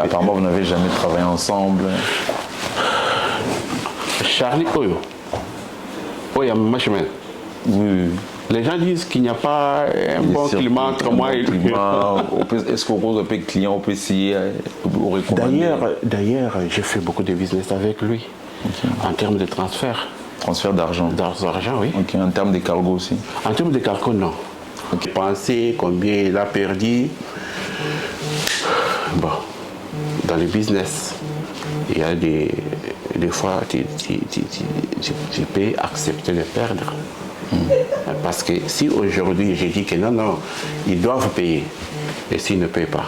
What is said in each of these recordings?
Apparemment, vous n'avez jamais travaillé ensemble. Charlie Oyo. Oyo, Machemel. Oui. Les gens disent qu'il n'y a pas un bon climat entre moi et lui. Est-ce qu'au cause de client, on peut essayer au recommander? D'ailleurs, j'ai fait beaucoup de business avec lui. Okay. En termes de transfert. Transfert d'argent. D'argent, oui. Okay. En termes de cargo aussi. En termes de cargo, non. Okay. Pensez combien il a perdu. Bon, dans le business, il y a des fois, tu peux accepter de perdre. Parce que si aujourd'hui j'ai dit que non, ils doivent payer, et s'ils ne payent pas,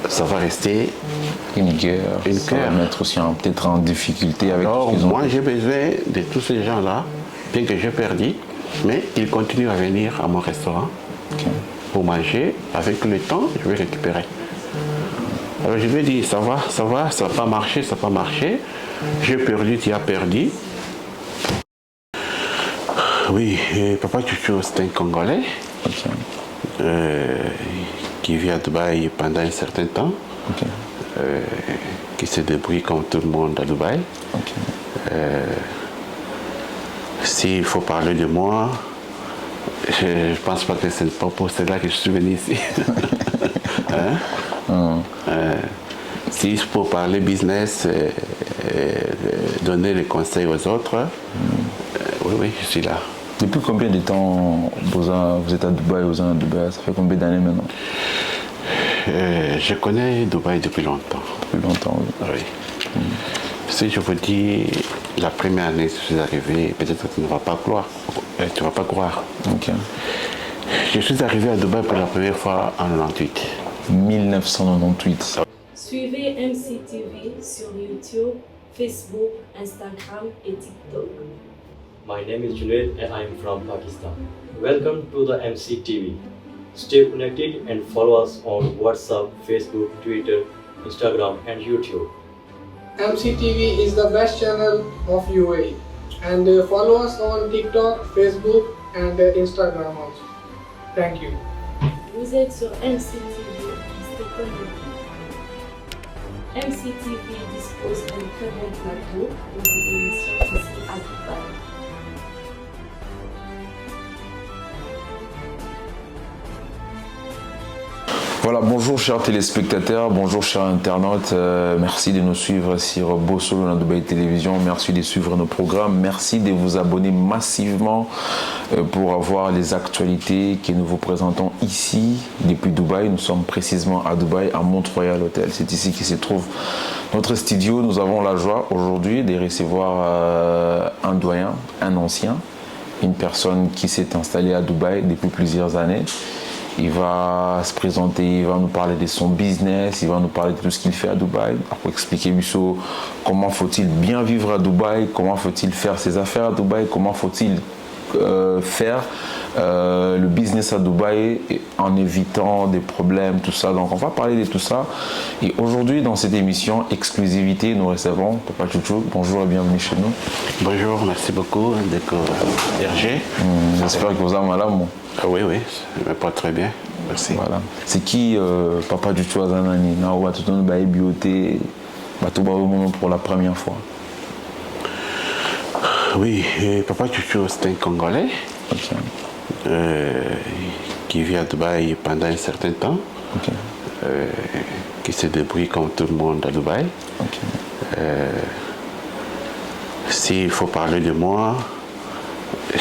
ça va rester une guerre. Ça va mettre aussi peut-être en difficulté avec. Alors, moi j'ai besoin de tous ces gens-là, bien que j'ai perdu, mais ils continuent à venir à mon restaurant pour manger. Avec le temps, je vais récupérer. Alors je lui ai dit, ça va pas marché, ça n'a pas marché. J'ai perdu, tu as perdu. Oui, Papa Chouchou, c'est un Congolais qui vit à Dubaï pendant un certain temps, qui se débrouille comme tout le monde à Dubaï. S'il faut parler de moi, je ne pense pas que ce n'est pas pour cela que je suis venu ici. Si je peux parler business, donner les conseils aux autres, oui, je suis là. Depuis combien de temps vous êtes à Dubaï, vous êtes à Dubaï? Ça fait combien d'années maintenant? Je connais Dubaï depuis longtemps. Depuis longtemps, oui. Si je vous dis la première année que je suis arrivé, peut-être que tu ne vas pas croire. Okay. Je suis arrivé à Dubaï pour la première fois en 98. 1998. Suivez MCTV sur YouTube, Facebook, Instagram et TikTok. My name is Junaid and I am from Pakistan. Welcome to the MCTV. Stay connected and follow us on WhatsApp, Facebook, Twitter, Instagram and YouTube. MCTV is the best channel of UAE, and follow us on TikTok, Facebook and Instagram also. Thank you. Vous êtes sur MCTV, restez connectés. MCTV dispose d'un très bon plateau pour des émissions ici à Dubaï. Voilà, bonjour chers téléspectateurs, bonjour chers internautes, merci de nous suivre sur Bossolo dans Dubaï Télévision, merci de suivre nos programmes, merci de vous abonner massivement pour avoir les actualités que nous vous présentons ici depuis Dubaï. Nous sommes précisément à Dubaï, à Mont-Royal Hotel, c'est ici que se trouve notre studio. Nous avons la joie aujourd'hui de recevoir un doyen, un ancien, une personne qui s'est installée à Dubaï depuis plusieurs années. Il va se présenter, il va nous parler de son business, il va nous parler de tout ce qu'il fait à Dubaï. Après expliquer comment faut-il bien vivre à Dubaï, comment faut-il faire ses affaires à Dubaï, comment faut-il faire le business à Dubaï en évitant des problèmes, tout ça. Donc on va parler de tout ça. Et aujourd'hui dans cette émission exclusivité, nous recevons Papa Chouchou. Bonjour et bienvenue chez nous. Bonjour, merci beaucoup d'être Hergé. J'espère que vous allez mal. Oui, je me porte très bien. Merci. Voilà. C'est qui Papa Chouchou Azanani? On va tout le monde bioté pour la première fois. Oui, Papa Chouchou, c'est un Congolais qui vit à Dubaï pendant un certain temps, qui se débrouille comme tout le monde à Dubaï. S'il faut parler de moi,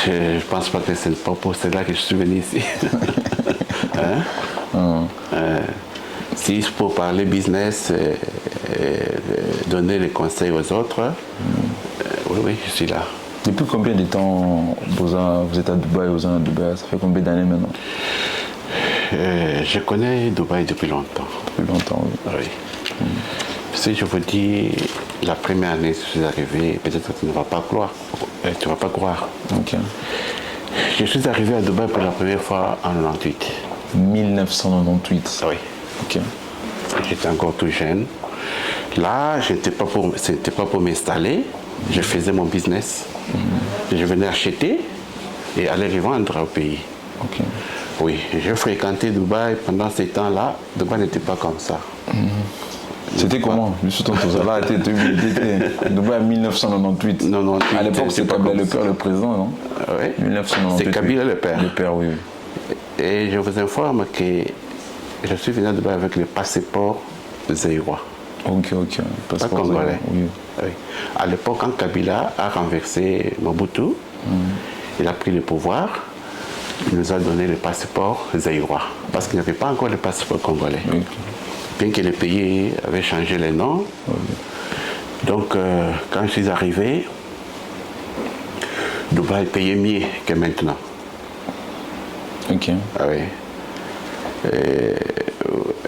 je ne pense pas que ce n'est pas pour cela que je suis venu ici. Si je peux parler business, donner les conseils aux autres, oui, je suis là. Depuis combien de temps vous êtes à Dubaï, vous êtes à Dubaï? Ça fait combien d'années maintenant? Je connais Dubaï depuis longtemps. Depuis longtemps, oui. Si je vous dis la première année que je suis arrivé, peut-être que tu ne vas pas croire. Je suis arrivé à Dubaï pour la première fois en 98. 1998. Oui. J'étais encore tout jeune. Là, ce n'était pas pour m'installer. Je faisais mon business. Je venais acheter et aller revendre au pays. Oui, j'ai fréquenté Dubaï pendant ces temps-là. Dubaï n'était pas comme ça. C'était comment? Juste ton tour. Là, Dubaï en 1998. À l'époque, c'est Kabila le père, le président, non? Oui. 1998. C'est Kabila le père. Le père, oui. Et je vous informe que je suis venu à Dubaï avec le passeport zaïrois. Ok. Pas congolais. Oui. Oui. À l'époque, quand Kabila a renversé Mobutu, il a pris le pouvoir, il nous a donné le passeport zaïrois. Parce qu'il n'y avait pas encore le passeport congolais. Oui. Bien que les pays avaient changé les noms. Donc, quand je suis arrivé, Dubaï payait mieux que maintenant. Ok. Ah oui.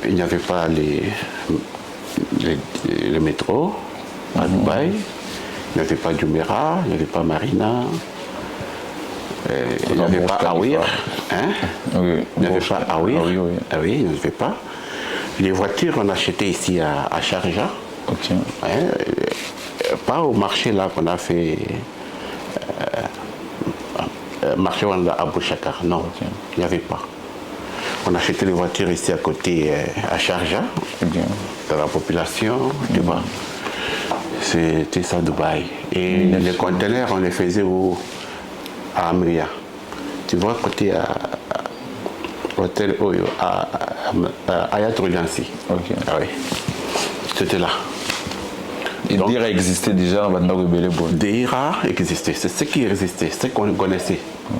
Il n'y avait pas le métro à Dubaï. Il n'y avait pas Jumeirah, il n'y avait pas Marina. Il n'y avait pas Awir. Hein? Oui. Il n'y avait pas Awir. Oui. Ah oui, il n'y avait pas. Les voitures, on achetait ici à Sharjah. Ok. Pas au marché là qu'on a fait. Marché à Bouchakar. Non, il n'y avait pas. On achetait les voitures ici à côté à Sharjah. Okay. Dans la population, tu vois. C'était ça Dubaï. Et les conteneurs, on les faisait à Amria. Tu vois, côté hôtel Oyo, à Ayat Rulansi. Ok. Ah oui. C'était là. Et Dira existait déjà en Bandar Belébon. Dira existait, c'est ce qui existait, c'est ce qu'on connaissait.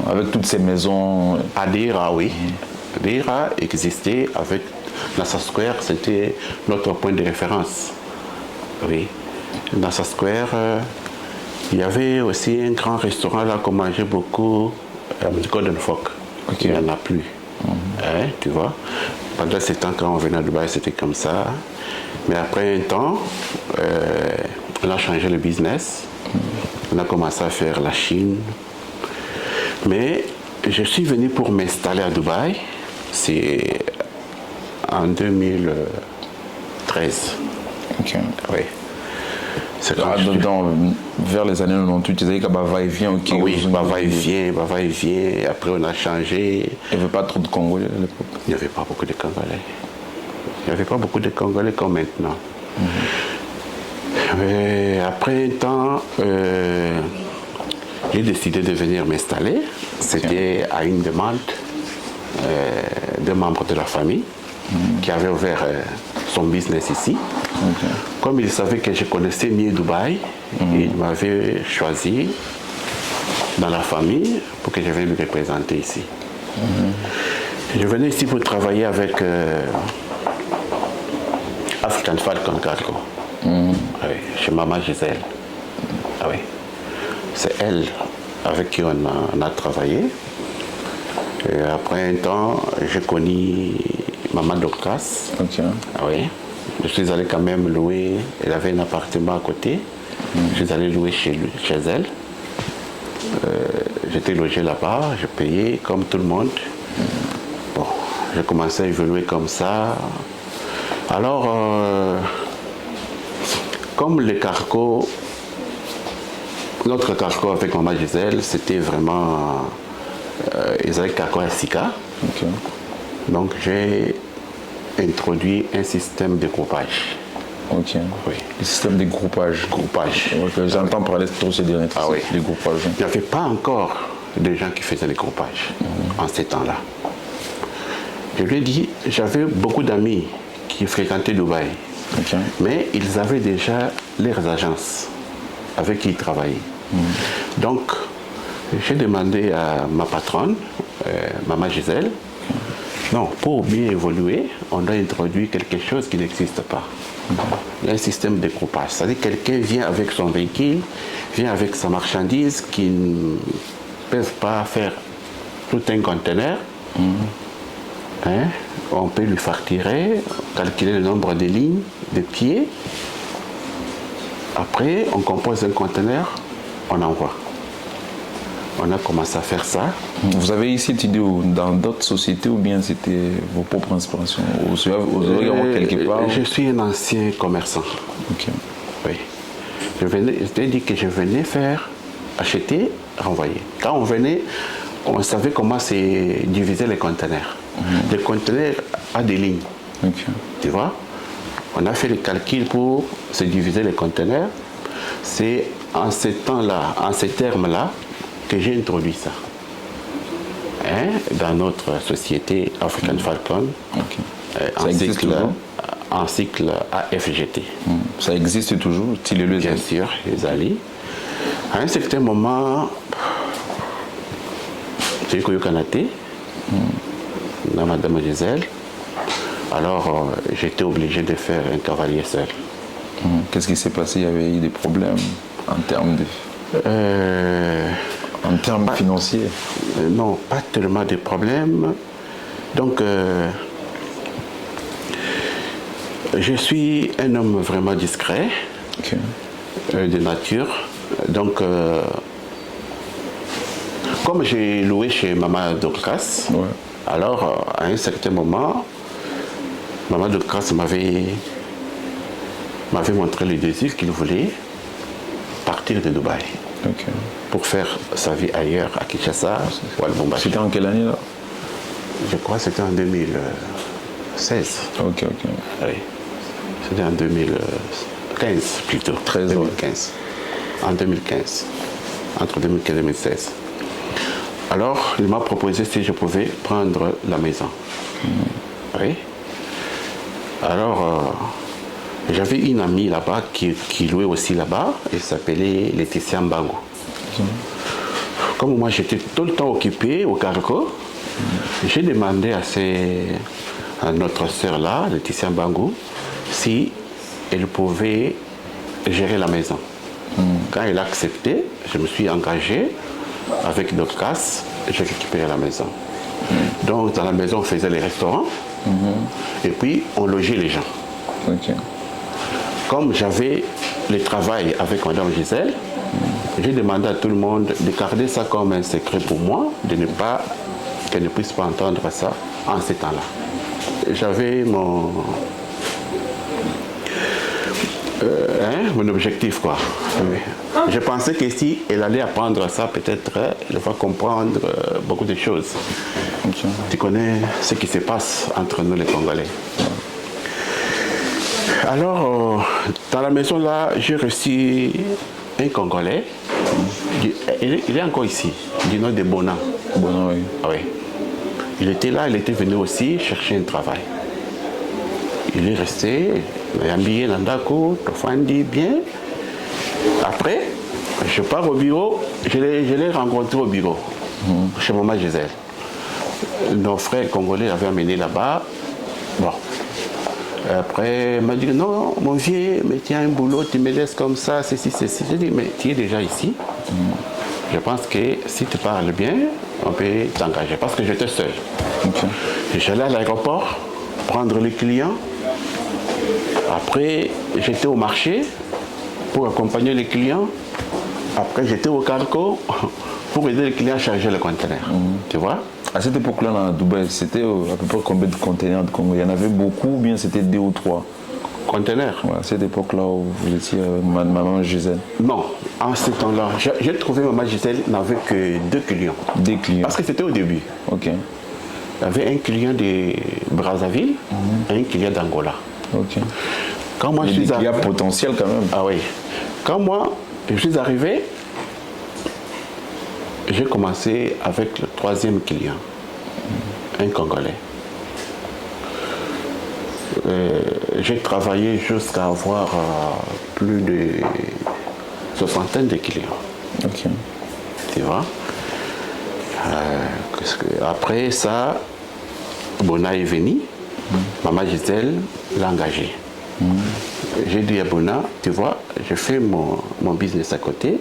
Avec toutes ces maisons. À Dira, oui. Dira existait avec Nassa Square, c'était notre point de référence. Oui. Nassa Square, il y avait aussi un grand restaurant là qu'on mangeait beaucoup, Golden Fork. Okay. Il n'y en a plus. Hein, tu vois. Pendant ces temps, quand on venait à Dubaï, c'était comme ça. Mais après un temps, on a changé le business. On a commencé à faire la Chine. Mais je suis venu pour m'installer à Dubaï. C'est en 2013. Ok. Oui. Vers les années 98, tu disais qu'il y a va-et-vient. Okay, oui, va-et-vient. Après, on a changé. Il n'y avait pas trop de Congolais à l'époque. Il n'y avait pas beaucoup de Congolais. Il n'y avait pas beaucoup de Congolais comme maintenant. Mais après un temps, j'ai décidé de venir m'installer. C'était à une demande de membres de la famille qui avait ouvert son business ici. Comme il savait que je connaissais mieux Dubaï, il m'avait choisi dans la famille pour que je vienne me représenter ici. Je venais ici pour travailler avec African Falcon Cargo, chez Maman Gisèle. Ah oui. C'est elle avec qui on a travaillé. Et après un temps, j'ai connu Maman Docras. Okay. Ah oui. Je suis allé quand même louer, elle avait un appartement à côté. Je suis allé louer chez elle. J'étais logé là-bas, je payais comme tout le monde. Bon, j'ai commencé à évoluer comme ça. Alors, comme le cargo, notre cargo avec Maman Gisèle, c'était vraiment ils avaient cargo à Sika. Okay. Donc j'ai introduit un système de groupage. Ok. Oui. Le système de groupage. Groupage. Okay. J'entends parler trop ces derniers temps. Ah oui. Les groupages. Il n'y avait pas encore de gens qui faisaient les groupages en ces temps-là. Je lui ai dit, j'avais beaucoup d'amis qui fréquentaient Dubaï. Okay. Mais ils avaient déjà leurs agences avec qui ils travaillaient. Donc, j'ai demandé à ma patronne, Maman Gisèle, non, pour bien évoluer, on doit introduire quelque chose qui n'existe pas. Un système de groupage. C'est-à-dire que quelqu'un vient avec son véhicule, vient avec sa marchandise qui ne peuvent pas faire tout un conteneur. Hein? On peut lui facturer, calculer le nombre de lignes, de pieds. Après, on compose un conteneur, on envoie. On a commencé à faire ça. Vous avez eu cette idée dans d'autres sociétés ou bien c'était vos propres inspirations? Vous avez quelque part? Je suis un ancien commerçant. Okay. Oui. Je t'ai dit que je venais faire, acheter, renvoyer. Quand on venait, on savait comment c'est diviser les conteneurs. Les conteneurs a des lignes. Ok. Tu vois? On a fait les calculs pour se diviser les conteneurs. C'est en ces temps-là, en ces termes-là, que j'ai introduit ça. Hein? Dans notre société African Falcon, Ok. Ça existe toujours? en cycle AFGT. Ça existe toujours, Tilelo Bien sûr, les alliés. À un certain moment, j'ai eu Koyokanate, dans Madame Gisèle. Alors, j'étais obligé de faire un cavalier seul. Qu'est-ce qui s'est passé? Il y avait eu des problèmes en termes financiers? Non, pas tellement de problèmes. Donc, je suis un homme vraiment discret, Ok. de nature. Donc, comme j'ai loué chez Maman Dorcas, Ouais. alors à un certain moment, Maman Dorcas m'avait montré le désir qu'il voulait partir de Dubaï Ok. pour faire sa vie ailleurs, à Kinshasa ou à Lubumbashi. C'était en quelle année là? Je crois que c'était en 2016. Ok, ok. Oui. C'était en 2015 plutôt. 13 ans. 2015. En 2015. Entre 2015 et 2016. Alors, il m'a proposé si je pouvais prendre la maison. Oui. Alors, j'avais une amie là-bas qui louait aussi là-bas. Elle s'appelait Laetitia Mbango. Comme moi, j'étais tout le temps occupé au cargo, j'ai demandé à notre sœur là, Laetitia Mbango, si elle pouvait gérer la maison. Quand elle a accepté, je me suis engagé avec Dorcas, j'ai récupéré la maison. Donc dans la maison, on faisait les restaurants et puis on logeait les gens. Ok. Comme j'avais le travail avec Madame Gisèle, j'ai demandé à tout le monde de garder ça comme un secret pour moi, qu'elle ne puisse pas entendre ça en ces temps-là. J'avais mon objectif, quoi. Je pensais que si elle allait apprendre ça, peut-être elle va comprendre beaucoup de choses. Ok. Tu connais ce qui se passe entre nous les Congolais. Alors, dans la maison là, j'ai reçu un Congolais. Il est encore ici, du nom de Bonan. Bon, oui. Ah oui. Il était là, il était venu aussi chercher un travail. Il est resté, il est habillé dans Ndako, Tofandi bien. Après, je pars au bureau, je l'ai rencontré au bureau, chez Maman Gisèle. Nos frères congolais l'avaient amené là-bas. Bon. Après, il m'a dit non, mon vieux, mais tu as un boulot, tu me laisses comme ça, ceci. J'ai dit, mais tu es déjà ici. Je pense que si tu parles bien, on peut t'engager. Parce que j'étais seul. Ok. J'allais à l'aéroport prendre les clients. Après, j'étais au marché pour accompagner les clients. Après, j'étais au cargo pour aider les clients à charger le conteneur. Tu vois? À cette époque-là, à Dubaï, c'était à peu près combien de conteneurs de Congo? Il y en avait beaucoup ou bien c'était 2 ou 3? Conteneur? Ouais, à cette époque-là où vous étiez avec Maman Gisèle? Non, en ce temps-là, j'ai trouvé Maman Gisèle n'avait que 2 clients. Des clients? Parce que c'était au début. Ok. Il y avait un client de Brazzaville et un client d'Angola. Ok. Quand moi, Il y a je des suis clients arrivé... potentiels quand même. Ah oui. Quand moi, je suis arrivé, j'ai commencé avec le 3e client, un Congolais. J'ai travaillé jusqu'à avoir plus de 60 de clients. Ok. Tu vois? Après ça, Bona est venu, Maman Gisèle l'a engagé. J'ai dit à Bona, tu vois, je fais mon business à côté,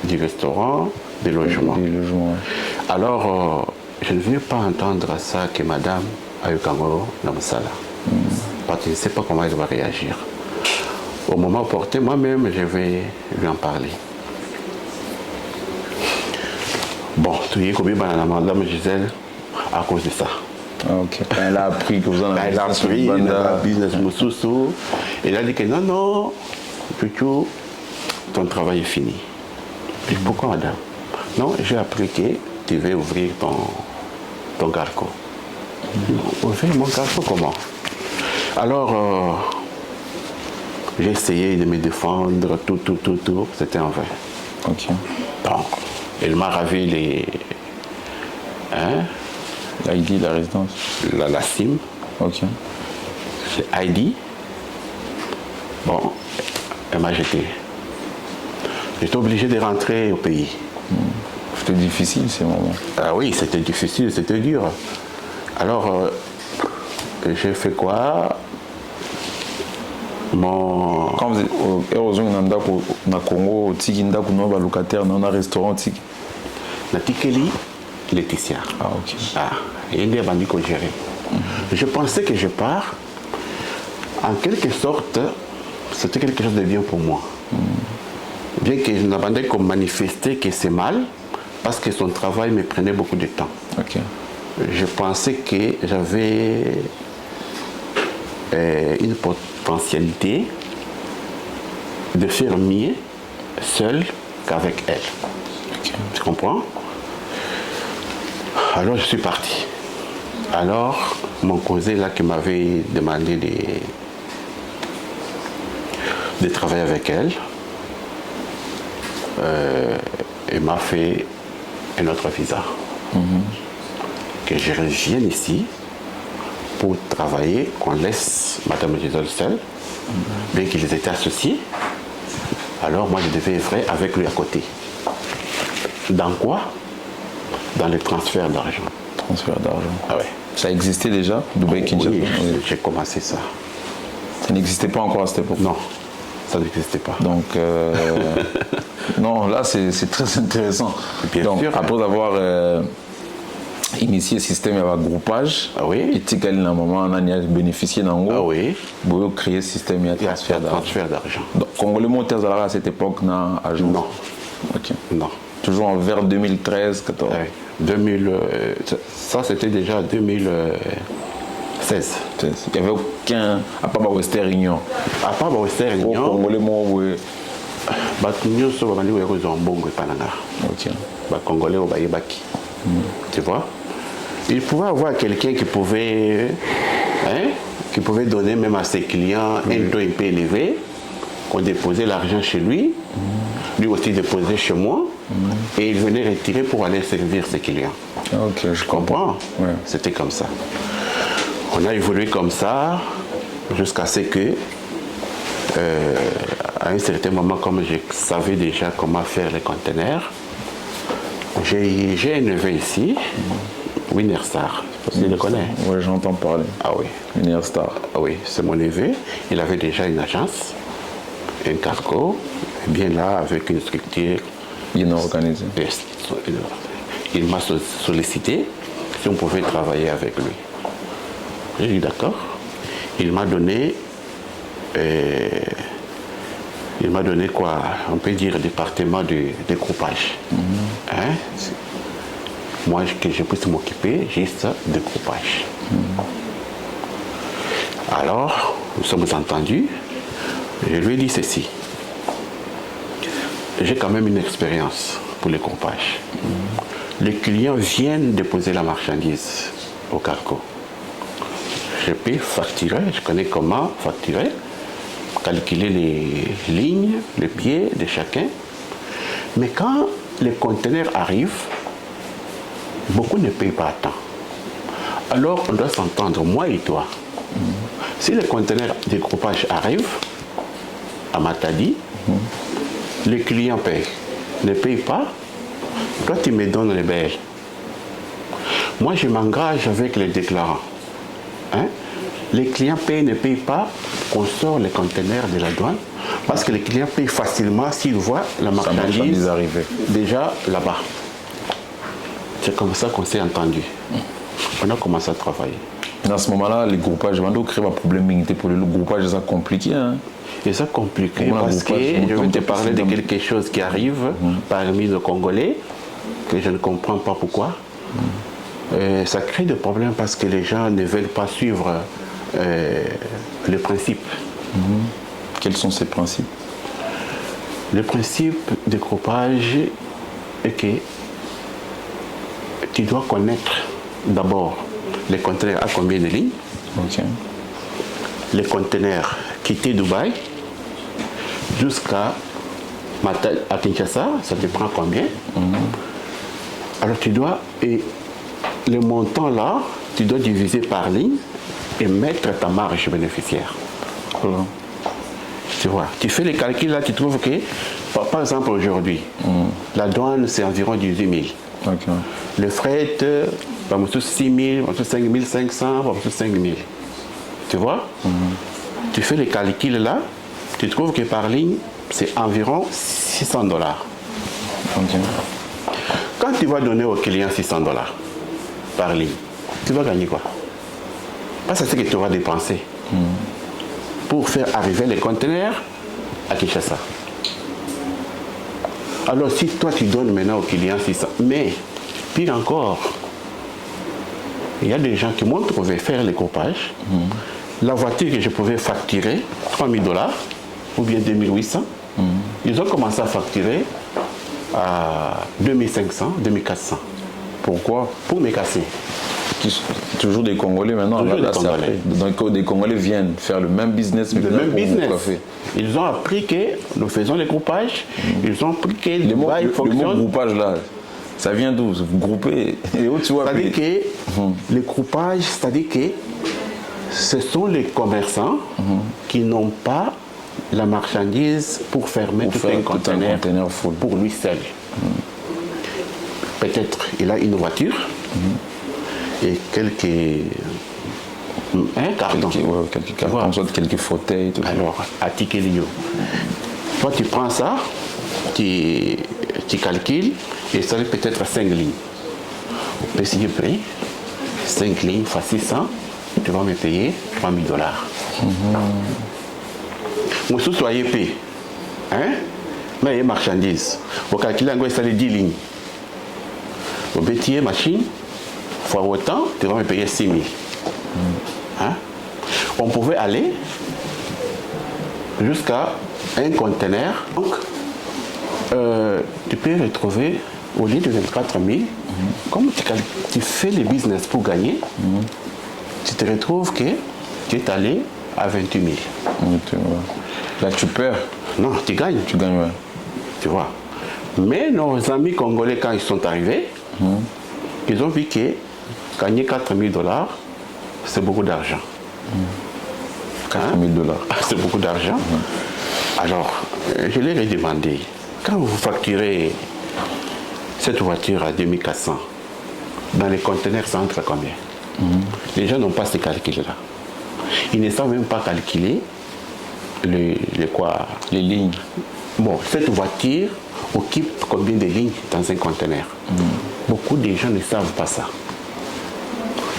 du restaurant, des logements. Des logements, ouais. Alors, je ne veux pas entendre ça que madame a eu Kango dans le sala. Parce que je ne sais pas comment elle va réagir. Au moment opportun, moi-même, je vais lui en parler. Bon, tu es comme madame Gisèle à cause de ça. Ah, ok. Elle a appris que vous en avez Elle a appris, elle a business Moussoussou. Elle a dit que non, plutôt, ton travail est fini. Et pourquoi madame? Non, j'ai appris que tu veux ouvrir ton cargo. Ouvrir mon cargo comment? Alors, j'ai essayé de me défendre, tout, c'était en vain. Ok. Donc, il m'a ravi les... L'ID, la résidence. la SIM, Ok. l'ID. Bon, elle m'a jeté. J'étais obligé de rentrer au pays. C'était difficile ces moments. Ah oui, c'était difficile, c'était dur. Alors, j'ai fait quoi? Quand vous êtes heureusement dans Congo, tiki ndako no ba locataire dans un restaurant tiki. Na tikeli Laetitia. Ah ok. Ah, et il y a bandit qu'on gérait. Je pensais que je pars. En quelque sorte, c'était quelque chose de bien pour moi. Bien que je n'abandonne qu'on manifestait que c'est mal, parce que son travail me prenait beaucoup de temps. Ok. Je pensais que j'avais une potentialité de faire mieux seul qu'avec elle. Ok. Tu comprends? Alors je suis parti. Alors mon cousin là qui m'avait demandé de travailler avec elle, il m'a fait un autre visa. Que je revienne ici pour travailler, qu'on laisse Madame Gisèle seule, bien qu'ils étaient associés. Alors moi je devais œuvrer avec lui à côté. Dans quoi? Dans les transferts d'argent. Transfert d'argent. Ah ouais. Ça existait déjà, Dubaï Kinshasa? Oui, Oui. j'ai commencé ça. Ça n'existait pas encore à cette époque. Non, ça n'existait pas. Donc, non, là c'est très intéressant. Bien donc, sûr. après avoir initié le système avec groupage, Ah oui. et tu as bénéficié d'un Ah oui. vous créer le système de Il y a transfert d'argent. transfert d'argent. Donc, Congolais monteurs à cette époque, non, à jour. Non, Ok. non. Toujours vers 2013, 14. Ah oui. 2000, ça c'était déjà 2016. Il n'y avait aucun, à part Western Union. À part Western Au Union, Congolais, moi, oui. bato nyonso babandi koya kozwa mbongo epai na nga. Ok. Congolais au bayebaki. Tu vois? Il pouvait avoir quelqu'un qui pouvait donner même à ses clients un taux un peu élevé, qu'on déposait l'argent chez lui, lui aussi déposait chez moi, et il venait retirer pour aller servir ses clients. Ok, je comprends. Comprends? Ouais. C'était comme ça. On a évolué comme ça jusqu'à ce que, à un certain moment, comme je savais déjà comment faire les conteneurs, j'ai un neveu ici, Winnerstar, parce qu'il le connaît. Oui, j'entends parler. Ah oui, Une star. ah oui, c'est mon neveu. Il avait déjà une agence, un cargo, bien là, avec une structure. Bien organisé. Il m'a sollicité si on pouvait travailler avec lui. J'ai dit d'accord. Il m'a donné quoi? On peut dire département de découpage. Hein? Moi, que je puisse m'occuper juste de découpage. Alors, nous sommes entendus. Je lui ai dit ceci. J'ai quand même une expérience pour le découpage. Les clients viennent déposer la marchandise au cargo. Je peux facturer, je connais comment facturer, calculer les lignes, les pieds de chacun. Mais quand les conteneurs arrivent, beaucoup ne payent pas à temps. Alors on doit s'entendre, moi et toi. Si les conteneurs de découpage arrivent à Matadi, les clients payent. Ne payent pas, toi tu me donnes les belles. Moi je m'engage avec les déclarants. Hein? Les clients payent, ne payent pas, on sort les conteneurs de la douane, parce que les clients payent facilement s'ils voient la marchandise arriver. déjà là-bas. C'est comme ça qu'on s'est entendu. On a commencé à travailler. Dans ce moment-là, les groupages, on crée un problème pour le groupage, c'est compliqué. Hein? Et ça compliqué Comment parce que je vais te parler de quelque chose qui arrive parmi les Congolais, que je ne comprends pas pourquoi. Ça crée des problèmes parce que les gens ne veulent pas suivre les principes. Quels sont ces principes? Le principe de groupage est que tu dois connaître d'abord les conteneurs à combien de lignes, Ok. les conteneurs quitter Dubaï jusqu'à à Kinshasa, ça te prend combien? Alors tu dois, et le montant là, tu dois diviser par ligne et mettre ta marge bénéficiaire. Voilà. Tu vois, tu fais les calculs là, tu trouves que, par exemple aujourd'hui, la douane c'est environ 18 000. Ok. Le fret, 6 000, 5 500, 5 000. Tu vois? Tu fais les calculs là, tu trouves que par ligne, c'est environ $600. Ok. Quand tu vas donner au client $600 par ligne, tu vas gagner quoi? Parce que c'est ce que tu vas dépenser pour faire arriver les conteneurs à Kinshasa. Alors si toi tu donnes maintenant au client 600, mais pire encore, il y a des gens qui m'ont trouvé faire les coupages. La voiture que je pouvais facturer $3 000 ou bien 2800, ils ont commencé à facturer à 2500, 2400. Pourquoi? Pour me casser. Toujours des Congolais maintenant. Toujours là, des Congolais. Donc des Congolais viennent faire le même business. Le même pour vous business. coiffer. Ils ont appris que nous faisons les coupages, ils ont appris que Le mot fonctionne. groupage là, ça vient d'où? Vous groupez et où tu vois? C'est-à-dire que les coupages, c'est-à-dire que ce sont les commerçants qui n'ont pas la marchandise pour fermer Pour tout faire un tout un conteneur conteneur full. pour lui seul. Peut-être il a une voiture et quelques cartons. Quelques Tu vois. cartons, soit quelques fauteuils, tout ça. Alors, à Tikelio. Toi, tu prends ça, tu calcules, et ça fait peut-être 5 lignes. On peut essayer de payer 5 lignes fois 600, tu vas me payer $3 000. Moi, si soyez payé, hein, mais il y a marchandise. Au calcul, on va 10 lignes. Au bêtier, machine, fois autant, tu vas me payer 6 000. Hein? On pouvait aller jusqu'à un conteneur. Donc, tu peux retrouver, au lieu de 24 000, comme tu fais le business pour gagner, tu te retrouves que tu es allé à 28 000. Là, tu perds. Non, tu gagnes. Tu gagnes, ouais. Tu vois. Mais nos amis congolais, quand ils sont arrivés, ils ont vu que gagner $4 000, c'est beaucoup d'argent. $4 000. C'est beaucoup d'argent. Alors, je leur ai demandé, quand vous facturez cette voiture à 2400, dans les conteneurs, ça entre combien? Les gens n'ont pas ce calcul-là. Ils ne savent même pas calculer les lignes. Bon, cette voiture occupe combien de lignes dans un conteneur? Beaucoup de gens ne savent pas ça.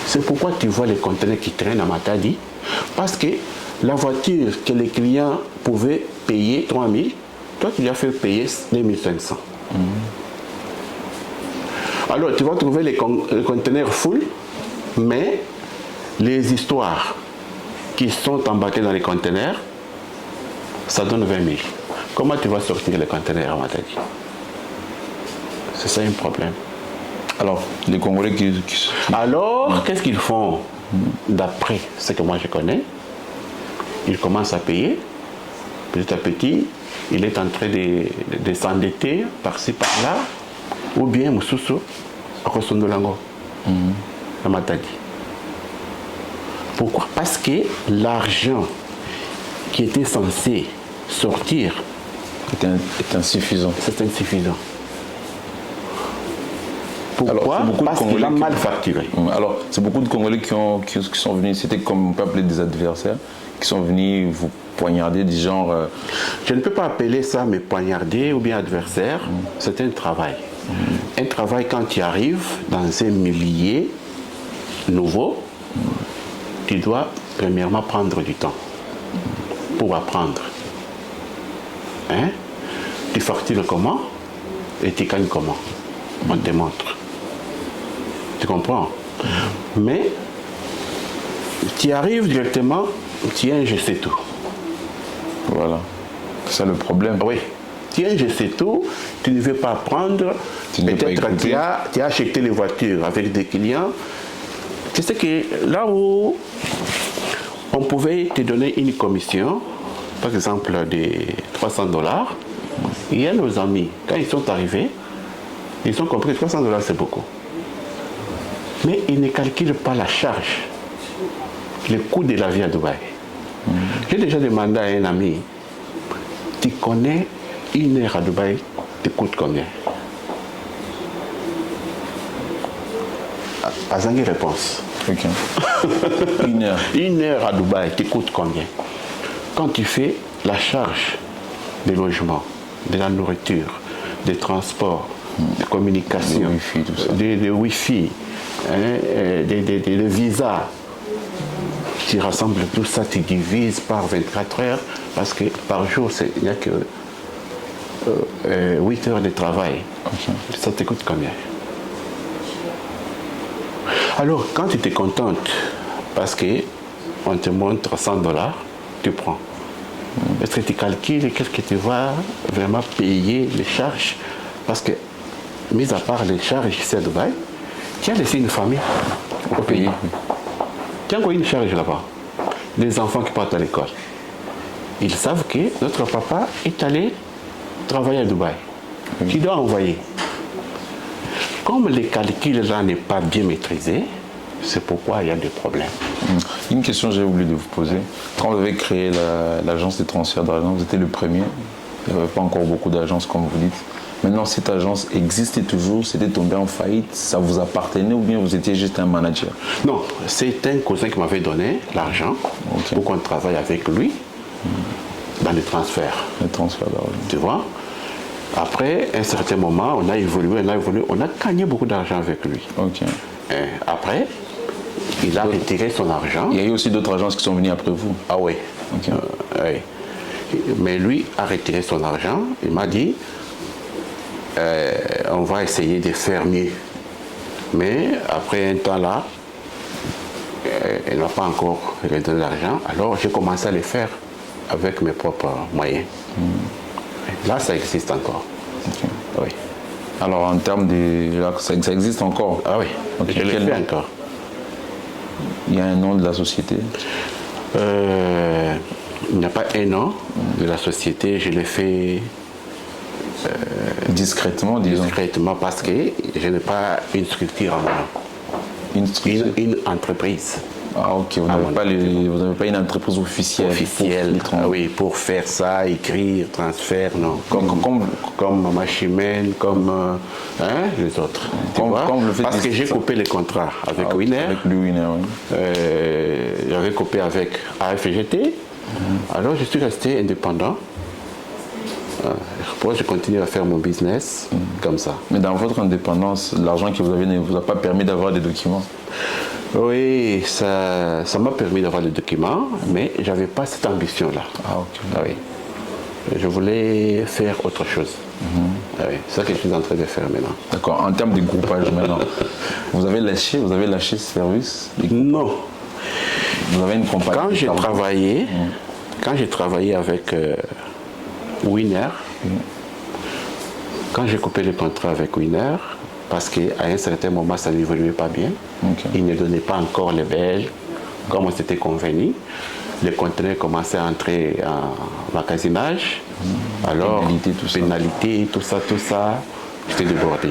C'est pourquoi tu vois les conteneurs qui traînent à Matadi, parce que la voiture que les clients pouvaient payer 3 000, toi tu lui as fait payer 2500. Alors tu vas trouver les conteneurs full, mais les histoires qui sont embarquées dans les conteneurs, ça donne 20 000. Comment tu vas sortir les conteneurs à Matadi? C'est ça un problème. Alors, les Congolais qui... Alors, qu'est-ce qu'ils font? D'après ce que moi je connais, ils commencent à payer. Petit à petit, il est en train de s'endetter par-ci, par-là, ou bien Moussousou, à Kosondolango, à Matadi. Pourquoi? Parce que l'argent qui était censé sortir est insuffisant. C'est insuffisant. Pourquoi? Alors, Parce qu'il a mal facturé. Alors, c'est beaucoup de Congolais qui sont venus, c'était comme on peut appeler des adversaires, qui sont venus vous poignarder du genre... Je ne peux pas appeler ça me poignarder ou bien adversaire, c'est un travail. Un travail quand tu arrives dans un milieu nouveau, tu dois premièrement prendre du temps pour apprendre. Hein? Tu factures comment et tu gagnes comment? On te montre. Tu comprends? Mais tu arrives directement, tu es un je sais tout. Voilà. C'est ça le problème. Oui. tiens, je sais tout, tu ne veux pas prendre. Tu ne veux pas Peut-être écouter. tu as acheté les voitures avec des clients. Tu sais que là où on pouvait te donner une commission, par exemple de $300, il y a nos amis, quand ils sont arrivés, ils ont compris que $300 c'est beaucoup. Mais ils ne calculent pas la charge, le coût de la vie à Dubaï. J'ai déjà demandé à un ami, tu connais une heure à Dubaï, te coûte combien? Azangi réponse. Ok. Une heure. Une heure à Dubaï te coûte combien? Quand tu fais la charge des logements, de la nourriture, des transports, des communications, Le Wi-Fi, tout ça. des Wi-Fi, des visas, tu rassembles tout ça, tu divises par 24 heures, parce que par jour, il n'y a que 8 heures de travail. Ok. Ça te coûte combien? Alors, quand tu te contentes, parce qu'on te montre $100, tu prends. Est-ce que tu calcules qu'est-ce que tu vas vraiment payer les charges? Parce que, mis à part les charges ici à Dubaï, tu as laissé une famille au pays. Tu as encore une charge là-bas. Les enfants qui partent à l'école. Ils savent que notre papa est allé travailler à Dubaï. Tu dois envoyer. Comme les calculs là n'est pas bien maîtrisé, c'est pourquoi il y a des problèmes. Une question que j'ai oublié de vous poser. Quand vous avez créé l'agence de transfert d'argent, vous étiez le premier. Il n'y avait pas encore beaucoup d'agences comme vous dites. Maintenant, cette agence existait toujours, c'était tombé en faillite, ça vous appartenait ou bien vous étiez juste un manager? Non, c'est un cousin qui m'avait donné l'argent pour qu'on travaille avec lui dans les transferts. Le transfert d'argent. Tu vois? Après, à un certain moment, on a évolué, on a gagné beaucoup d'argent avec lui. Ok. Et après, il a retiré son argent. Il y a eu aussi d'autres agences qui sont venues après vous. Ah oui. Ok. Oui. Mais lui a retiré son argent. Il m'a dit, on va essayer de faire mieux. Mais après un temps là, elle n'a pas encore redonné l'argent. Alors j'ai commencé à le faire avec mes propres moyens. Là, ça existe encore. Ok. Oui. Alors en termes de... Là, ça existe encore? Ah oui, Ok. je le Quel fais nom? encore. Il y a un nom de la société? Il n'y a pas un nom de la société. Je l'ai fait Discrètement, disons. discrètement parce que je n'ai pas une structure à mon nom. Une structure? Une entreprise Ah ok, vous n'avez pas une entreprise officielle? officielle. pour- Ah oui, pour faire ça, écrire, transfert, non. Comme Machimène, comme les autres. Tu Comme- vois? comme le fait Parce que de- j'ai coupé les contrats avec Ah, Winner. Avec le Winner, oui. J'avais coupé avec AFGT. Alors je suis resté indépendant. Je continue à faire mon business comme ça. Mais dans votre indépendance, l'argent que vous avez ne vous a pas permis d'avoir des documents? Oui, ça m'a permis d'avoir les documents, mais je n'avais pas cette ambition-là. Ah ok. Ah oui. Je voulais faire autre chose. Ah oui, c'est ça que je suis en train de faire maintenant. D'accord. En termes de groupage maintenant, vous avez lâché ce service? Non. Vous avez une compagnie? Quand j'ai travaillé avec Winner, quand j'ai coupé le contrat avec Winner, parce qu'à un certain moment, ça n'évoluait pas bien, il ne donnait pas encore les Belges comme on s'était convenu. Les conteneurs commençaient à entrer en magasinage. Alors, pénalité, tout ça, j'étais débordé.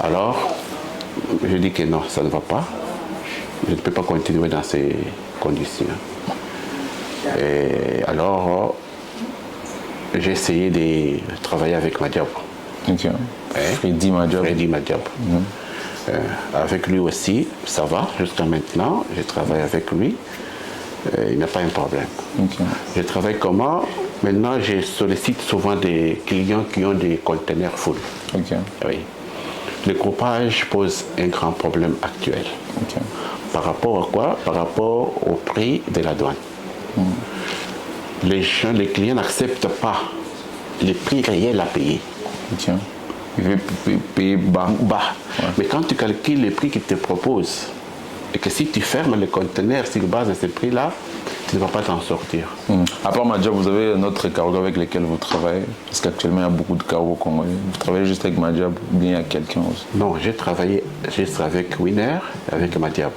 Alors, je dis que non, ça ne va pas. Je ne peux pas continuer dans ces conditions. Et alors, j'ai essayé de travailler avec Madiab. Ok. Freddy Madiab. Freddy Madiab. Avec lui aussi, ça va jusqu'à maintenant. Je travaille avec lui. Il n'y a pas un problème. Ok. Je travaille comment? Maintenant, je sollicite souvent des clients qui ont des conteneurs full. Ok. Oui. Le groupage pose un grand problème actuel. Ok. Par rapport à quoi? Par rapport au prix de la douane. Les clients n'acceptent pas les prix réels à payer. Ok. Il veut payer bas. Bas. Mais quand tu calcules les prix qu'ils te proposent, Et que si tu fermes le conteneur sur base de ce prix-là, tu ne vas pas t'en sortir. À part Madjab, vous avez un autre cargo avec lequel vous travaillez? Parce qu'actuellement, il y a beaucoup de cargos congolais. Vous travaillez juste avec Madjab ou bien il y a quelqu'un aussi? Non, j'ai travaillé juste avec Winner et avec Madiab.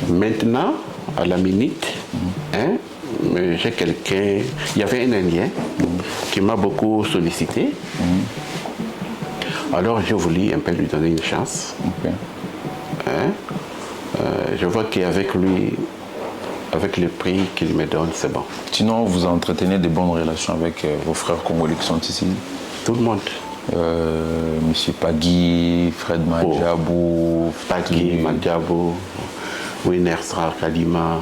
Maintenant, à la minute, j'ai quelqu'un, il y avait un Indien qui m'a beaucoup sollicité. Alors j'ai voulu un peu lui donner une chance. Ok. Je vois qu'avec lui, avec le prix qu'il me donne, c'est bon. Sinon, vous entretenez de bonnes relations avec vos frères congolais qui sont ici? Tout le monde. Monsieur Pagui, Fred Madjabou, Pagui, Madjabou, Winner Sra, Kadima.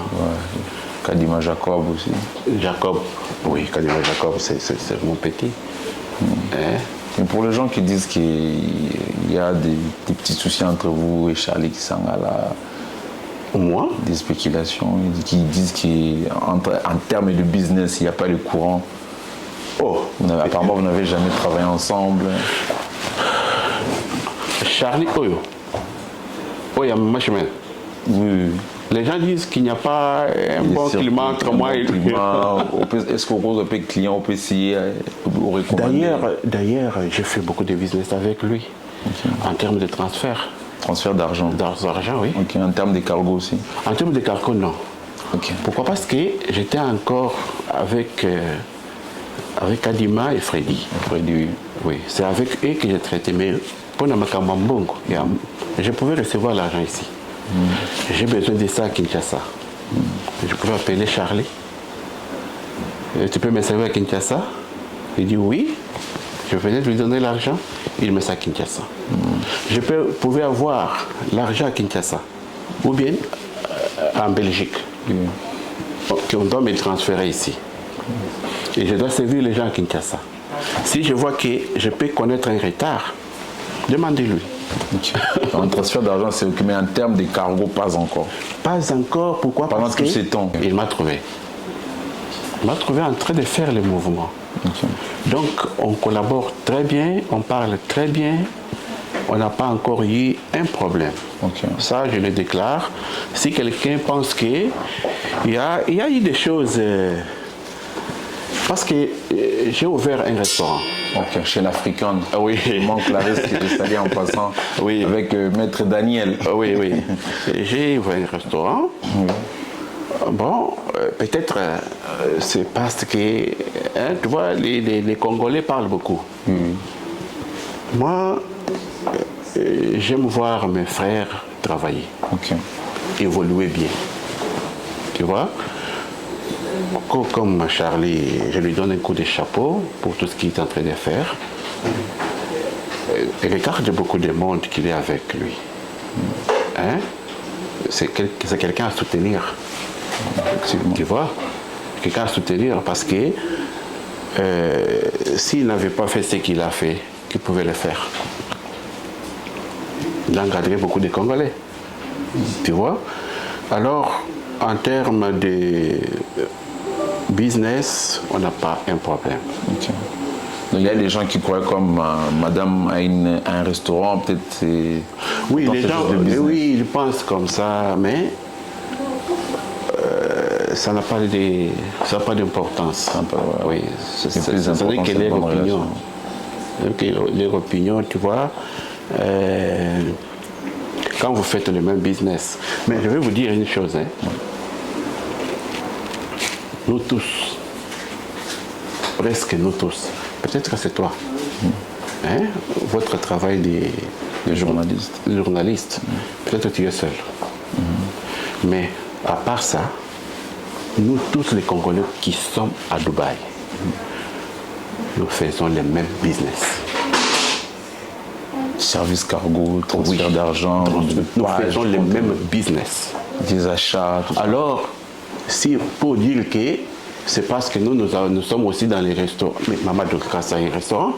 Kadima Jacob aussi. Jacob, oui, Kadima Jacob, c'est mon petit. Et pour les gens qui disent qu'il y a des petits soucis entre vous et Charlie Kisangala, moi, des spéculations, qui disent qu'en termes de business, il n'y a pas de courant. Apparemment, vous n'avez jamais travaillé ensemble. Charlie Oyo. Oyo, Machemel. Oui. Les gens disent qu'il n'y a pas un bon climat entre moi et lui. Est-ce qu'au cause de client, on peut essayer au recommander? D'ailleurs, j'ai fait beaucoup de business avec lui. En termes de transfert. Transfert d'argent? D'argent, oui. Ok. En termes de cargo aussi? En termes de cargo, non. Ok. Pourquoi? Parce que j'étais encore avec Kadima et Freddy. Freddy, oui. C'est avec eux que j'ai traité. Mais pour Namakambambongo, je pouvais recevoir l'argent ici. J'ai besoin de ça à Kinshasa. Je pouvais appeler Charlie. Tu peux me servir à Kinshasa? Il dit oui. Je venais de lui donner l'argent. Il me met ça à Kinshasa. Je pouvais avoir l'argent à Kinshasa. Ou bien en Belgique. Qu'on doit me transférer ici. Et je dois servir les gens à Kinshasa. Si je vois que je peux connaître un retard, demandez-lui. Un transfert d'argent, c'est ok, mais en termes de cargo, pas encore. Pas encore, pourquoi? Pendant tous ces temps. Il m'a trouvé. Il m'a trouvé en train de faire le mouvement. Donc, on collabore très bien, on parle très bien. On n'a pas encore eu un problème. Ça, je le déclare. Si quelqu'un pense qu'il y a eu des choses... parce que j'ai ouvert un restaurant. Ok, chez l'Africaine. Ah oui. Mon Clarisse qui est salé en passant. Oui. Avec Maître Daniel. Oui, oui. J'ai ouvert un restaurant. Bon, peut-être c'est parce que, tu vois, les Congolais parlent beaucoup. Moi, j'aime voir mes frères travailler, évoluer bien. Tu vois? Comme Charlie, je lui donne un coup de chapeau pour tout ce qu'il est en train de faire. Il regarde beaucoup de monde qu'il est avec lui. C'est quelqu'un à soutenir. Tu vois? Quelqu'un à soutenir parce que s'il n'avait pas fait ce qu'il a fait, qu'il pouvait le faire. Il a encadré beaucoup de Congolais. Tu vois? Alors, en termes de business, on n'a pas un problème. Donc, il y a des gens qui croient comme madame a un restaurant, peut-être. Oui, les gens, oui, ils pensent comme ça, mais ça n'a pas d'importance. Oui, c'est vrai que les opinions. Les opinions, tu vois, quand vous faites le même business. Mais je vais vous dire une chose. Nous tous, presque nous tous, peut-être que c'est toi, votre travail de journaliste, peut-être que tu es seul. Mais à part ça, nous tous les Congolais qui sommes à Dubaï, nous faisons les mêmes business. Service cargo, transfert d'argent, nous faisons les mêmes business. Des achats. Alors, si pour dire que c'est parce que nous sommes aussi dans les restaurants. Mais Maman Dorcas a un restaurant.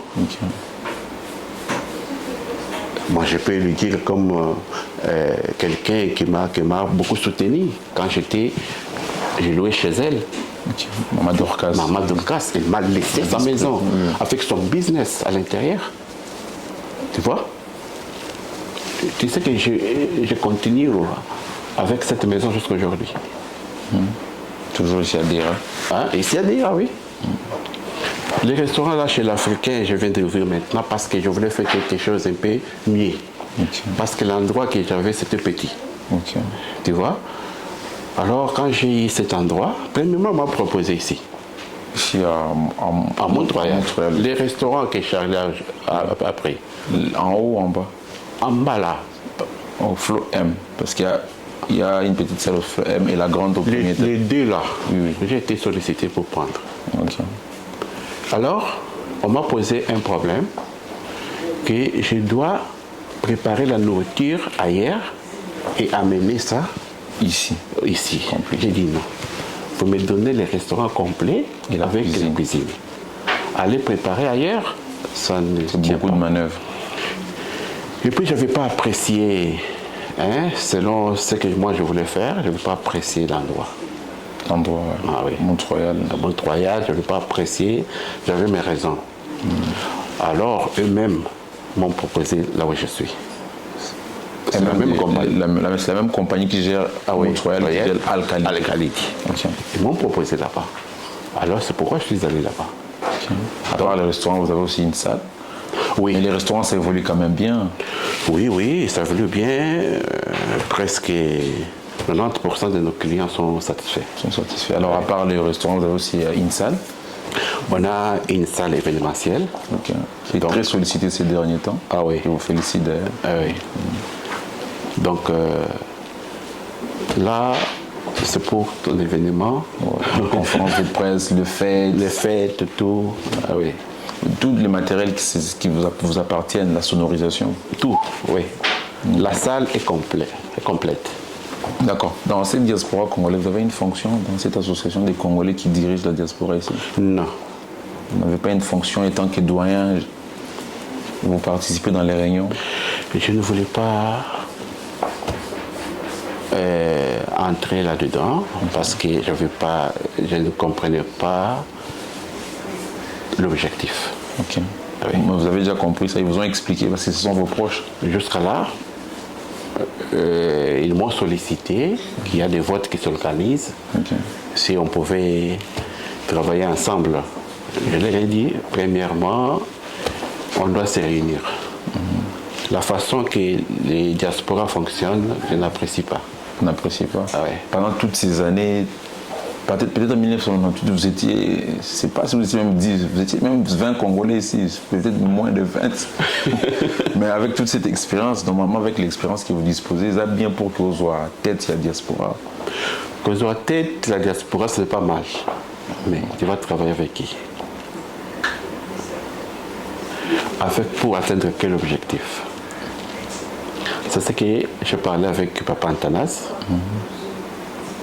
Moi, je peux lui dire comme quelqu'un qui m'a beaucoup soutenu quand j'ai loué chez elle. Maman Dorcas, elle m'a laissé sa maison avec son business à l'intérieur. Tu vois? Tu sais que je continue avec cette maison jusqu'à aujourd'hui. Toujours ici à Dera. Hein? Ici à Dera, oui. Les restaurants là chez l'Africain, je viens d'ouvrir maintenant parce que je voulais faire quelque chose un peu mieux. Parce que l'endroit que j'avais, c'était petit. Tu vois? Alors, quand j'ai eu cet endroit, premièrement, on m'a proposé ici. Ici à Montreuil. Les restaurants que Charlie a pris. En haut ou en bas? En bas là. Au Flow M. Parce qu'il y a une petite salle au Flow M et la grande au premier étage. Les deux là. Oui. J'ai été sollicité pour prendre. Ok. Alors, on m'a posé un problème que je dois préparer la nourriture ailleurs et amener ça Ici. J'ai dit non. Il faut me donner les restaurants complets Et la avec cuisine. la cuisine. Aller préparer ailleurs, ça ne tient Beaucoup pas. de manœuvres. Et puis je n'avais pas apprécié, selon ce que moi je voulais faire, je n'avais pas apprécié l'endroit. L'endroit, Ah oui. Mont-Royal. À Mont-Royal, je n'avais pas apprécié, j'avais mes raisons. Alors eux-mêmes m'ont proposé là où je suis. C'est la même compagnie. C'est la même compagnie qui gère Mont-Royal, qui gère Al-Khalidi. Al-Khalidi. Ok. Ils m'ont proposé là-bas. Alors c'est pourquoi je suis allé là-bas. À part les restaurants, vous avez aussi une salle. Oui. Mais les restaurants, ça évolue quand même bien. Oui, ça évolue bien. Presque 90% de nos clients sont satisfaits. Ils sont satisfaits. Alors, à part les restaurants, vous avez aussi une salle. On a une salle événementielle. Ok. Qui est très sollicitée ces derniers temps. Ah oui. Je vous félicite d'ailleurs. Ah oui. Donc là, c'est pour ton événement. Les conférences de presse, les fêtes, tout. Ah oui. Tous les matériels qui vous appartiennent, la sonorisation. Tout, oui. La salle est complète. D'accord. Dans cette diaspora congolaise, vous avez une fonction dans cette association des Congolais qui dirigent la diaspora ici? Non. Vous n'avez pas une fonction étant que doyen, vous participez dans les réunions? Je ne voulais pas entrer là-dedans parce que je ne comprenais pas l'objectif. Ok. Oui. Vous avez déjà compris ça, ils vous ont expliqué parce que ce sont vos proches. Jusqu'à là, ils m'ont sollicité, qu'il y a des votes qui s'organisent, si on pouvait travailler ensemble. Je leur ai dit, premièrement, on doit se réunir. La façon que les diasporas fonctionnent, je n'apprécie pas. Vous n'appréciez pas? Ah ouais. Pendant toutes ces années, peut-être en 1998, vous étiez, je ne sais pas si vous étiez même 10, vous étiez même 20 Congolais ici, peut-être moins de 20. Mais avec toute cette expérience, normalement avec l'expérience que vous disposez, ça bien pour que vous soyez à tête de la diaspora. Que vous soyez à tête de la diaspora, c'est pas mal. Mais tu vas travailler avec qui? Pour atteindre quel objectif? C'est ce que je parlais avec Papa Antanas,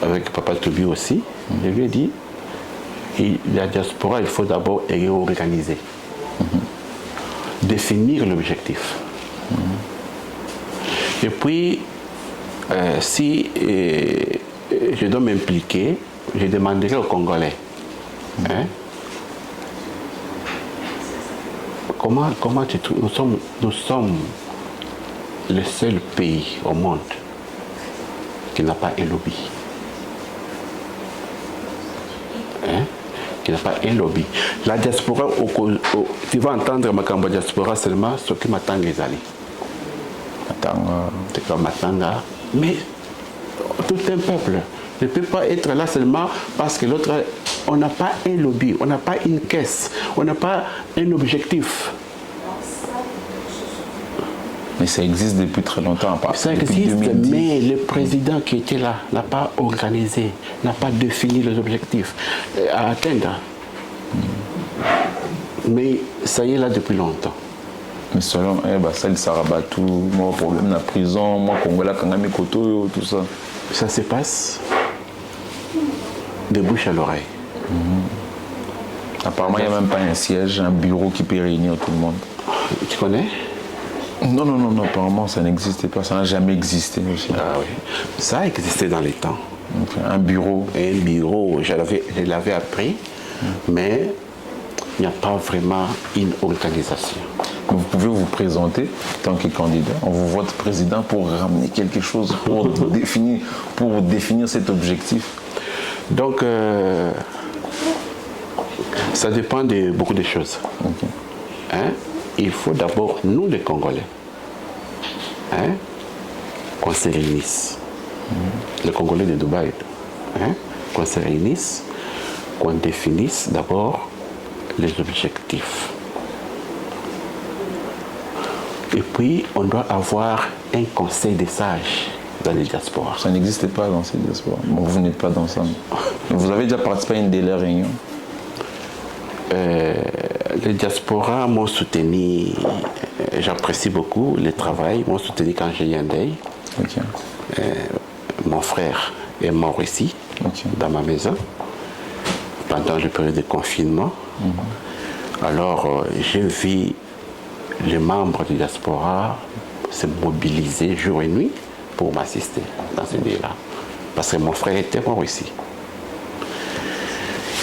avec Papa Tobi aussi. Je lui ai dit, la diaspora, il faut d'abord réorganiser, définir l'objectif. Et puis, si je dois m'impliquer, je demanderai aux Congolais. Comment tu trouves? Nous sommes le seul pays au monde qui n'a pas un lobby. Qui n'a pas un lobby. La diaspora, tu vas entendre ma diaspora seulement ce qui m'attend les alliés. C'est comme Matanga. Mais tout un peuple ne peut pas être là seulement parce que l'autre, on n'a pas un lobby, on n'a pas une caisse, on n'a pas un objectif. Mais ça existe depuis très longtemps. Ça depuis existe, 2010. mais le président qui était là n'a pas organisé, n'a pas défini les objectifs à atteindre. Mais ça y est là depuis longtemps. Mais selon ça, il Sarabatou, moi, problème de la prison, moi, Congolais, Kangami Koto, tout ça. Ça se passe de bouche à l'oreille. Apparemment, il n'y a même pas un siège, un bureau qui peut réunir tout le monde. Tu connais? Non, apparemment, ça n'existait pas, ça n'a jamais existé aussi. Ah oui. Ça a existé dans les temps. Donc, un bureau. Un bureau, je l'avais appris, mais il n'y a pas vraiment une organisation. pouvez vous présenter en tant que candidat. On vous vote président pour ramener quelque chose, pour définir cet objectif. Donc, ça dépend de beaucoup de choses. Ok. Hein? Il faut d'abord, nous les Congolais, hein, qu'on se réunisse. Les Congolais de Dubaï, hein, qu'on se réunisse, qu'on définisse d'abord les objectifs. Et puis, on doit avoir un conseil des sages dans les diasporas. Ça n'existe pas dans ces diasporas. Bon, vous n'êtes pas dans ça. Vous avez déjà participé à une de leurs réunions? Les diasporas m'ont soutenu, j'apprécie beaucoup le travail, m'ont soutenu quand j'ai eu un deuil. Ok. Mon frère est mort ici, dans ma maison, pendant la période de confinement. Alors, j'ai vu les membres de diaspora se mobiliser jour et nuit pour m'assister dans ce deuil-là. Parce que mon frère était mort ici.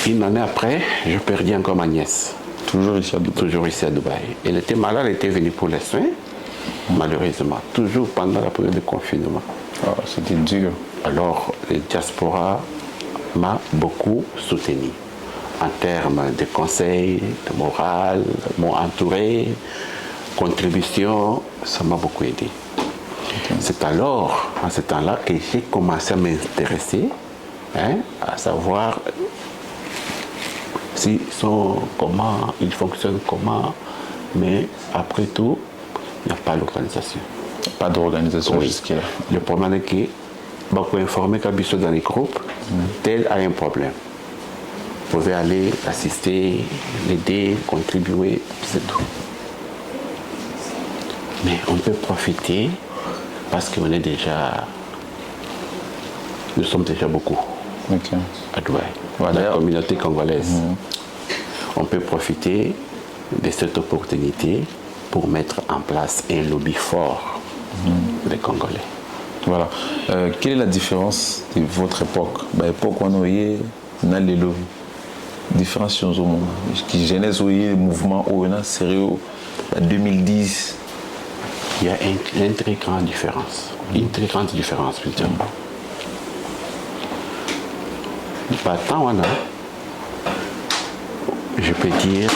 Une année après, je perdis encore ma nièce. Toujours ici à Dubaï. Toujours ici à Dubaï. Elle était malade, elle était venue pour les soins, malheureusement. Toujours pendant la période de confinement. Ah, c'était dur. Alors, le diaspora m'a beaucoup soutenu. En termes de conseils, de morale, m'ont entouré, contribution, ça m'a beaucoup aidé. C'est alors, en ce temps-là, que j'ai commencé à m'intéresser, hein, à savoir comment ils fonctionnent, comment, mais après tout, il n'y a pas d'organisation. Pas d'organisation Oui. jusqu'à là. Le problème est que, beaucoup informer qu'habitude dans les groupes, tel a un problème. Vous pouvez aller assister, l'aider, contribuer, c'est tout. Mais on peut profiter parce qu'on est déjà, nous sommes déjà beaucoup Ok. à Dubaï, Voilà. la communauté congolaise. On peut profiter de cette opportunité pour mettre en place un lobby fort des Congolais. Voilà. Quelle est la différence de votre époque? L'époque où on a eu les lobbies. Différence au moment. Qui genèse le mouvement où on a sérieux en 2010. Il y a une très grande différence. Une très grande différence, plutôt. Tant on a, je peux dire,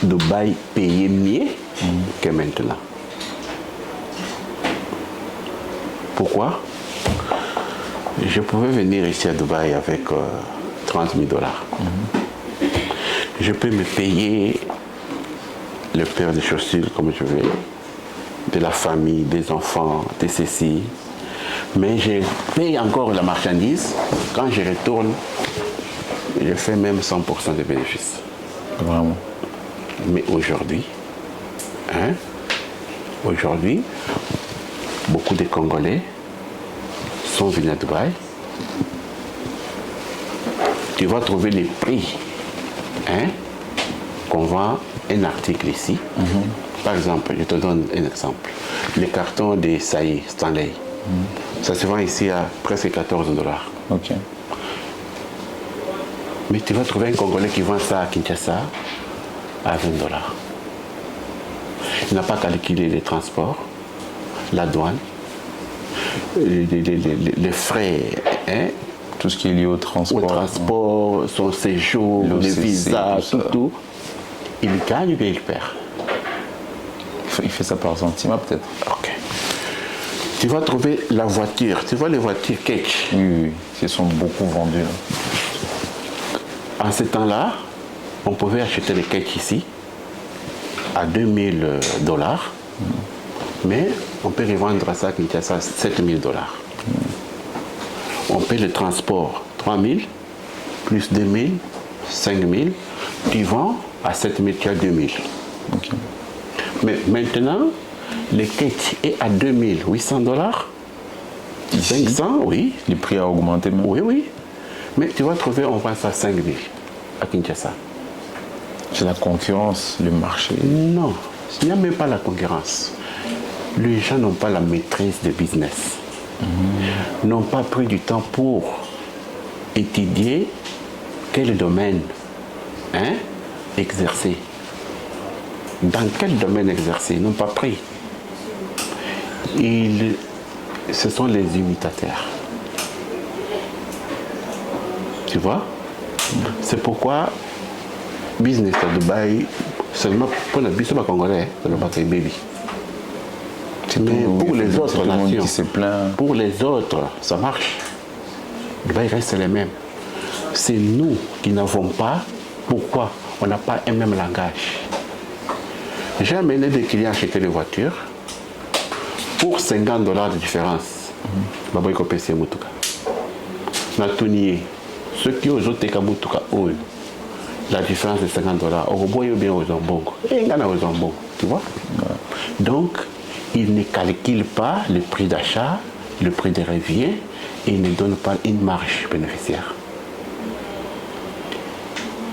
Dubaï payait mieux que maintenant. Pourquoi? Je pouvais venir ici à Dubaï avec 30 000 $. Je peux me payer le paire de chaussures comme je veux, de la famille, des enfants, de ceci. Mais je paye encore la marchandise. Quand je retourne, je fais même 100% de bénéfices. Vraiment. Mais aujourd'hui, beaucoup de Congolais sont venus à Dubaï. Tu vas trouver les prix qu'on vend un article ici. Par exemple, je te donne un exemple. Les cartons de Saï, Stanley, ça se vend ici à presque 14 $. Ok. Mais tu vas trouver un Congolais qui vend ça à Kinshasa à 20 $. Il n'a pas calculé les transports, la douane, les frais, Tout ce qui est lié au transport. son séjour, l'OCC, les visas, tout ça. tout. Il gagne ou bien il perd. Il fait ça par sentiment peut-être. Ok. Tu vas trouver la voiture. Tu vois les voitures Ketch. Oui, qui sont beaucoup vendues. Là. En ce temps-là, on pouvait acheter les Ketch ici à 2000 $. Mais on peut revendre ça à Kinshasa à 7000 $. On paie le transport 3000 plus 2000, 5000. Tu vends à 7000, tu as 2000. Ok. Mais maintenant, le Ketch est à 2800 $. Ici, 500, oui. les prix ont augmenté même. Oui, oui. Mais tu vas trouver, on vend ça à 5000 à Kinshasa. C'est la concurrence, le marché. Non, il n'y a même pas la concurrence. Les gens n'ont pas la maîtrise de business. N'ont pas pris du temps pour étudier quel domaine exercer. dans quel domaine exercer, ils n'ont pas pris. Ce sont les imitateurs. Tu vois? C'est pourquoi business à Dubaï, seulement pour le business congolais, c'est le bataille baby. Mais pour les autres nations, pour les autres, ça marche. Dubaï reste les mêmes. C'est nous qui n'avons pas. Pourquoi? On n'a pas un même langage. J'ai amené des clients acheter des voitures pour $50 de différence. Baboy kopesi mutuka. Natunier. Ceux qui ont été mutuka, la différence de $50. Au boy bien aux ambongo. Et il y a aux ambongo. Tu vois? Donc, ils ne calculent pas le prix d'achat, le prix des revient, et ils ne donnent pas une marge bénéficiaire.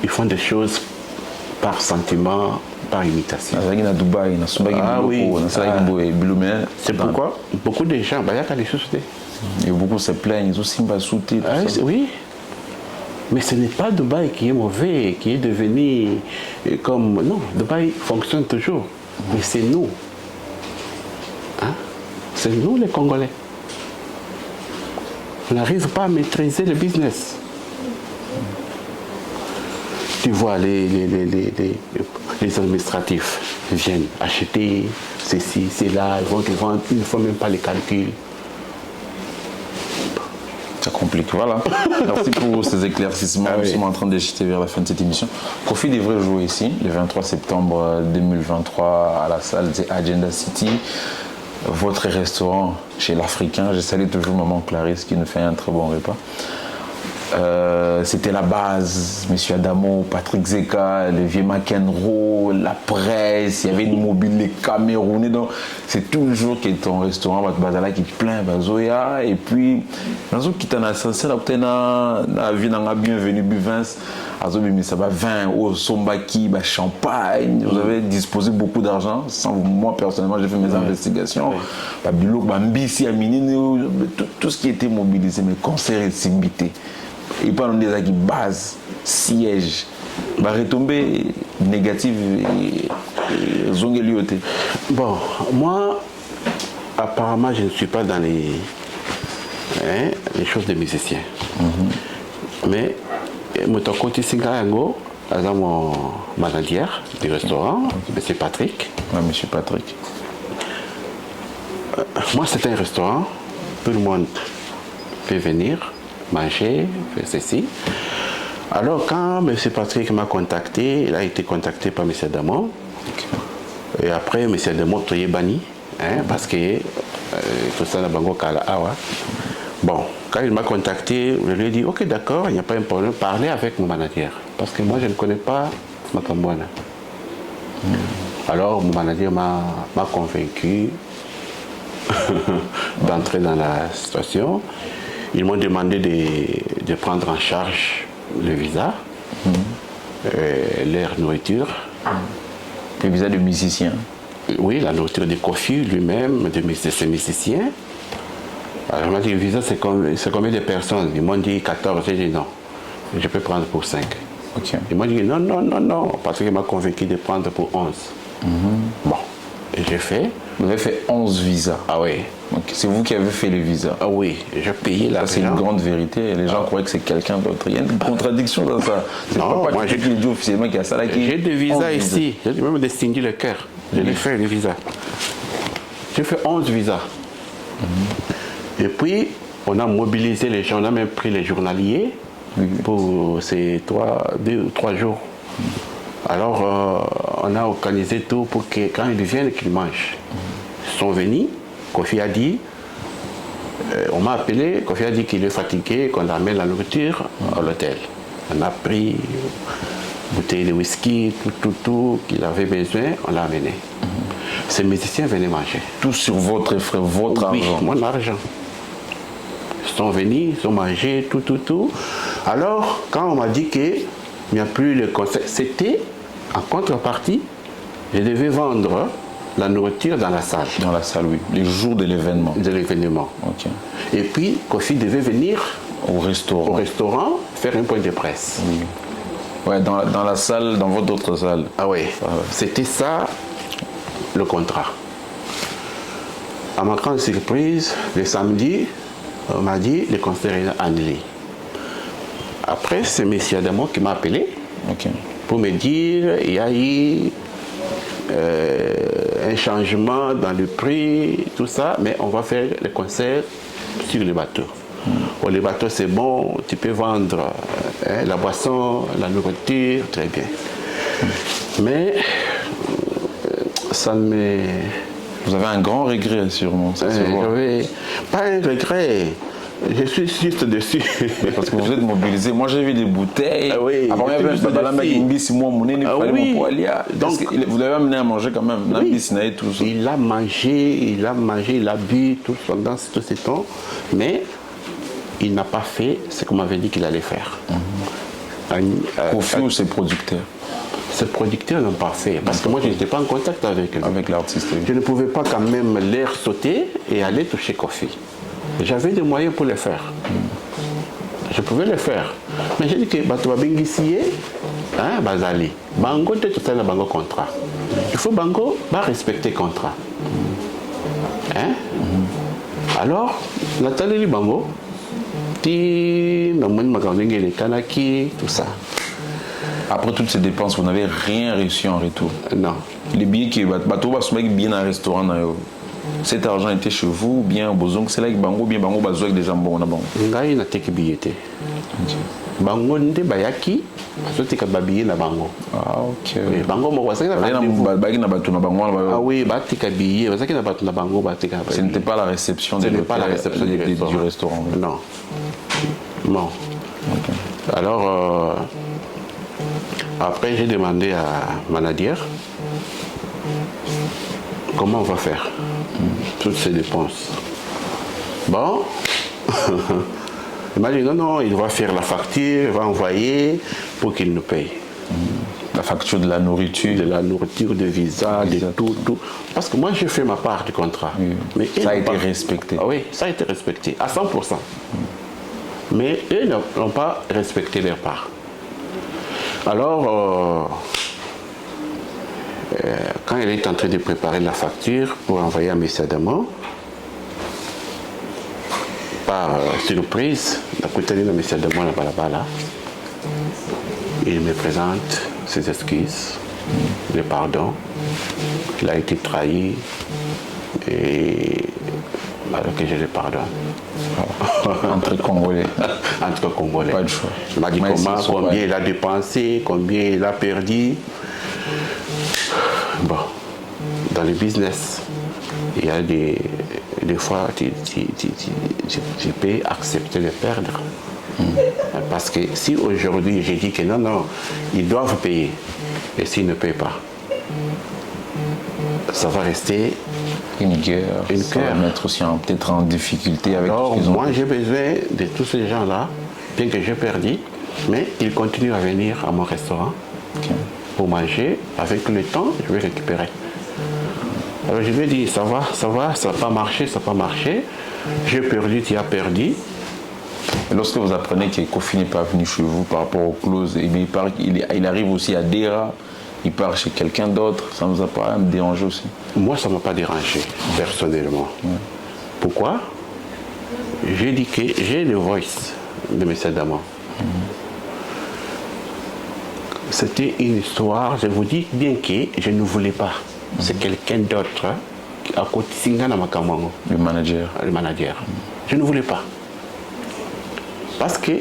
Ils font des choses par sentiment, par imitation. Ah oui, c'est pourquoi beaucoup de gens, et beaucoup se plaignent, ils ont aussi sauté. Oui, mais ce n'est pas Dubaï qui est mauvais, qui est devenu comme... Non, Dubaï fonctionne toujours, mais c'est nous. Hein? C'est nous les Congolais. On n'arrive pas à maîtriser le business. Tu vois, les administratifs viennent acheter ceci, cela, ils vont te vendre, ils ne font même pas les calculs. Ça complique, voilà. Merci pour ces éclaircissements. Nous sommes en train de jeter vers la fin de cette émission. Kofi devrait jouer ici, le 23 septembre 2023, à la salle de Agenda City. Votre restaurant chez l'Africain. Je salue toujours Maman Clarisse qui nous fait un très bon repas. C'était la base, M. Adamo, Patrick Zeka, le vieux McEnroe, la presse, il y avait une mobile, les Camerounais. Donc, c'est toujours que ton restaurant, Bazala qui plein, Bazoya. Et puis, dans un qui t'en a censé, la vie n'a bienvenue, Buvins, mais ça va vin, au Sombaki, champagne. Vous avez disposé beaucoup d'argent. Moi, personnellement, j'ai fait mes investigations. Bilo, Mbisi, Amini, tout ce qui était mobilisé, mes concerts et Simbité. Et pas on des qui base, siège, retombée négative et zongelioté. Bon, moi, apparemment, je ne suis pas dans les choses des musiciens. Mais, mon côté Singarango, mon manager du restaurant, M. Patrick. M. Patrick. Moi, c'est un restaurant, tout le monde peut venir manger, faire ceci. Alors quand M. Patrick m'a contacté, il a été contacté par M. Damon. Et après, M. Damon est banni, parce que tout ça n'a pas awa. Bon, quand il m'a contacté, je lui ai dit, ok d'accord, il n'y a pas un problème, parlez avec mon manager. Parce que moi je ne connais pas Makambouana. Alors mon manager m'a convaincu d'entrer dans la situation. Ils m'ont demandé de prendre en charge le visa, leur nourriture. Le visa de musicien? Oui, la nourriture de Kofi lui-même, de ses musiciens. Alors, il m'a dit, le visa, c'est combien de personnes? Ils m'ont dit 14. J'ai dit non, je peux prendre pour 5. Okay. Ils m'ont dit non, parce qu'il m'a convaincu de prendre pour 11. Bon, et j'ai fait. Vous avez fait 11 visas? Ah oui. Okay. C'est vous qui avez fait les visas? Ah oui, j'ai payé la. C'est une grande vérité. Les gens croient que c'est quelqu'un d'autre. Il y a une contradiction dans ça. Non, moi j'ai dit officiellement qu'il y a ça là qui. J'ai des visas ici. J'ai même distingué le cœur. Je l'ai fait les visas. J'ai fait 11 visas. Et puis, on a mobilisé les gens, on a même pris les journaliers pour ces 2 ou 3 jours. Alors, on a organisé tout pour que quand ils viennent, qu'ils mangent. Ils sont venus, Kofi a dit, on m'a appelé, Kofi a dit qu'il est fatigué, qu'on amène la nourriture à l'hôtel. On a pris une bouteille de whisky, tout qu'il avait besoin, on l'a amené. Ces musiciens venaient manger. Tout sur votre frais, votre argent? Oui, mon argent. Ils sont venus, ils ont mangé, tout. Alors, quand on m'a dit qu'il n'y a plus le concert, c'était en contrepartie, je devais vendre la nourriture dans la salle. Dans la salle, oui. Les jours de l'événement. De l'événement. Ok. Et puis, Kofi devait venir au restaurant, faire un point de presse. Ouais, dans la salle, dans votre autre salle. Ah oui, c'était ça le contrat. À ma grande surprise, le samedi, on m'a dit le concert est annulé. Après, c'est M. Adamo qui m'a appelé pour me dire il y a eu un changement dans le prix, tout ça, mais on va faire le concert sur le bateau. Bon, le bateau c'est bon, tu peux vendre la boisson, la nourriture, très bien. Mais ça ne me... Vous avez un grand regret sûrement. Ça se voit. Pas un regret. Je suis juste dessus. Parce que vous êtes mobilisé. Moi j'ai vu des bouteilles. Ah oui, donc vous l'avez amené à manger quand même. Oui. Il a mangé, il a bu tout pendant tout ce temps, mais il n'a pas fait ce qu'on m'avait dit qu'il allait faire. Kofi ou ses producteurs? Ces producteurs n'ont pas fait, parce que moi je n'étais pas en contact avec eux. Avec l'artiste. Je ne pouvais pas quand même l'air sauter et aller toucher Kofi. J'avais des moyens pour le faire. Je pouvais le faire. Mais j'ai dit que Bato Bengissié, Bazali, Bango de tout ça, Bango contrat. Il faut Bango respecter le contrat. Alors, Nathalie Bango, les Kanaki, tout ça. Après toutes ces dépenses, vous n'avez rien reçu en retour? Non. Les billets qui Bato va se mettre bien dans un restaurant, cet argent était chez vous ou bien besoin que c'est là que Bango bien Bango bazo avec des jambons là Bango? Ngai na teki billet. Bango nde bayaki, bazo teka babillet na Bango. Ah ok. Bango mo wasaki na bagi na bato na Bango. Ah oui, ba teka billet, wasaki na bato na Bango ba teka. Ce n'était pas la réception du restaurant. Non. Non. Okay. Alors après j'ai demandé à Manadier comment on va faire toutes ces dépenses. Bon, il m'a dit non, il va faire la facture, il va envoyer pour qu'il nous paye. La facture de la nourriture? De la nourriture, de visa, de tout. Parce que moi j'ai fait ma part du contrat. Mais ça a été respecté? Ah oui, ça a été respecté à 100%. Mais eux n'ont pas respecté leur part. Alors, quand elle est en train de préparer la facture pour envoyer à M. Adamo, par surprise, la coutelle de M. Adamo là, il me présente ses excuses, le pardon, qu'il a été trahi, et alors que je le pardonne. Entre Congolais. Entre Congolais. Pas de choix. Il m'a dit combien il a dépensé, combien il a perdu. Bon, dans le business, il y a des fois, tu peux accepter de perdre. Parce que si aujourd'hui j'ai dit que non, ils doivent payer, et s'ils ne payent pas, ça va rester une guerre. Ça va mettre aussi peut-être en difficulté avec. Alors, moi j'ai besoin de tous ces gens-là, bien que j'ai perdu, mais ils continuent à venir à mon restaurant pour manger. Avec le temps, je vais récupérer. Alors je lui ai dit, ça va, ça n'a pas marché, j'ai perdu, tu as perdu. Et lorsque vous apprenez que Kofi n'est pas venu chez vous par rapport aux clauses, il arrive aussi à Dera, il part chez quelqu'un d'autre, ça ne vous a pas dérangé aussi? Moi, ça ne m'a pas dérangé, personnellement. Pourquoi? J'ai dit que j'ai le voice de M. Adamo. C'était une histoire, je vous dis bien que je ne voulais pas. C'est quelqu'un d'autre à côté Singana Makamango. Le manager. Le manager. Je ne voulais pas. Parce que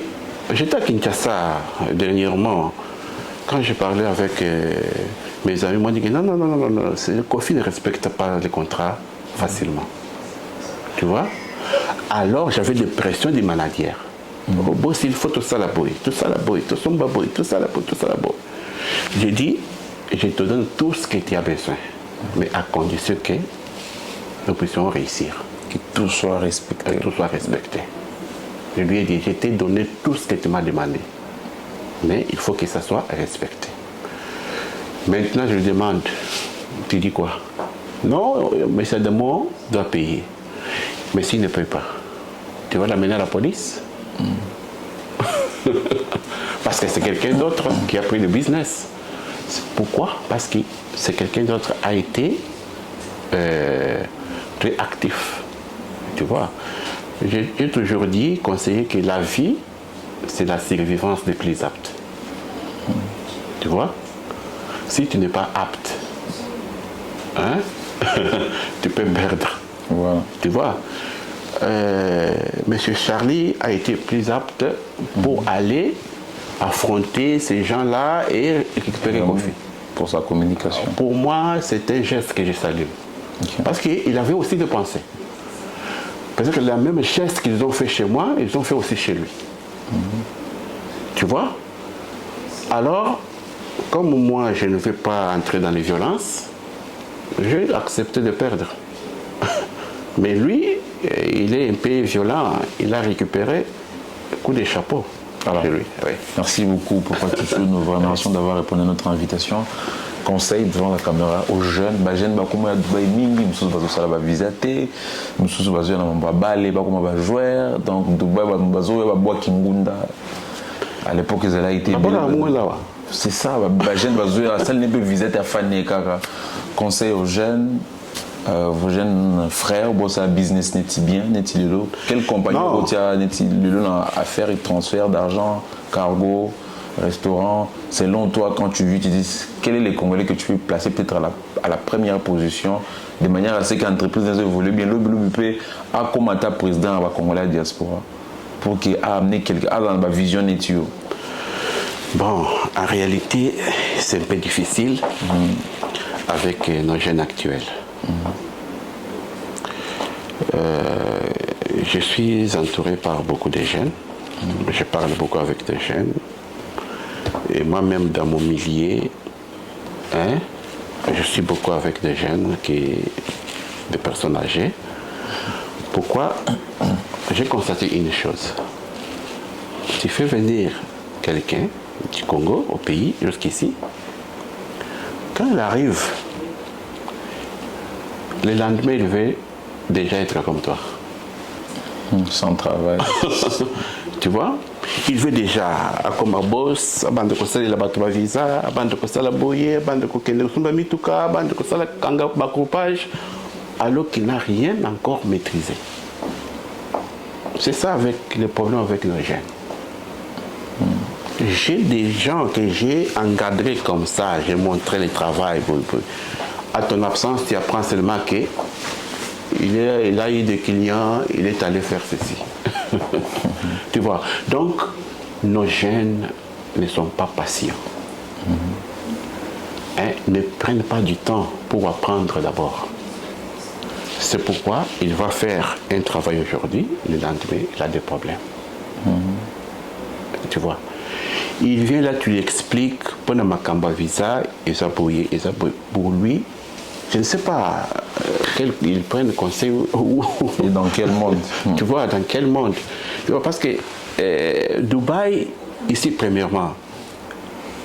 j'étais à Kinshasa dernièrement, quand je parlais avec mes amis, ils m'ont dit que non, le Kofi ne respecte pas les contrats facilement. Tu vois? Alors j'avais des pressions des managers. Au boss, il faut tout ça la boy, tout ça la boy, tout ça la boy, tout ça la boy, tout ça la boy. J'ai dit, je te donne tout ce que tu as besoin, mais à condition que nous puissions réussir. Que tout soit respecté. Que tout soit respecté. Je lui ai dit, je t'ai donné tout ce que tu m'as demandé, mais il faut que ça soit respecté. Maintenant, je lui demande, tu dis quoi? Non, M. Adamo doit payer. Mais s'il ne paye pas, tu vas l'amener à la police? Parce que c'est quelqu'un d'autre qui a pris le business. Pourquoi? Parce que c'est quelqu'un d'autre a été très actif. Tu vois? J'ai toujours dit, conseillé que la vie, c'est la survivance des plus aptes. Tu vois? Si tu n'es pas apte, hein, tu peux perdre. Voilà. Tu vois? Monsieur Charlie a été plus apte pour aller affronter ces gens-là et récupérer Kofi. Pour sa communication. Pour moi, c'est un geste que je salue. Okay. Parce qu'il avait aussi de pensée. Parce que la même geste qu'ils ont fait chez moi, ils ont fait aussi chez lui. Tu vois? Alors, comme moi, je ne vais pas entrer dans les violences, j'ai accepté de perdre. Mais lui, il est un peu violent. Il a récupéré un coup de chapeau. Alors, lui. Oui. Merci beaucoup pour toute nos narration d'avoir répondu à notre invitation. Conseil devant la caméra aux jeunes, les jeunes comme à Dubaï mingi, nous sommes basés sur la visiter, nous sommes basés dans le balai, pas comme on jouer, donc Dubaï basé à bois Kingunda. À l'époque ils allaient été c'est ça, les jeunes basés à celle n'est pas visiter à Fanny Kaka. Conseil aux jeunes. Vos jeunes frères, bon, ça business n'est-il bien, n'est-il le quelle compagnie n'est-il le à faire et transfert d'argent, cargo, restaurant. Selon toi, quand tu dis quels sont les Congolais que tu veux placer peut-être à la première position, de manière à ce que l'entreprise évolue bien, l'OBLUP a comme ta président à la Congolais diaspora pour qu'il a amené quelqu'un dans la vision n'est-il. Bon, en réalité, c'est un peu difficile avec nos jeunes actuels. Je suis entouré par beaucoup de jeunes. Je parle beaucoup avec des jeunes. Et moi-même, dans mon milieu, je suis beaucoup avec des jeunes, des personnes âgées. Pourquoi? J'ai constaté une chose. Tu fais venir quelqu'un du Congo, au pays, jusqu'ici. Quand il arrive, le lendemain, il veut déjà être comme toi. Sans travail. Tu vois? Il veut déjà, comme un boss, avant de construire la bateau visa, avant de construire la boyer, avant de construire le mituka, avant de construire le coupage, alors qu'il n'a rien encore maîtrisé. C'est ça avec le problème avec nos jeunes. J'ai des gens que j'ai encadrés comme ça, j'ai montré le travail. À ton absence, tu apprends seulement qu'il a eu des clients, il est allé faire ceci. Tu vois. Donc, nos jeunes ne sont pas patients. Ne prennent pas du temps pour apprendre d'abord. C'est pourquoi il va faire un travail aujourd'hui, le lendemain, il a des problèmes. Tu vois. Il vient là, tu lui expliques, pendant ma Kamba visa, et ça pour lui, je ne sais pas, ils prennent conseil et dans quel monde. Tu vois, dans quel monde. Tu vois, parce que Dubaï, ici, premièrement,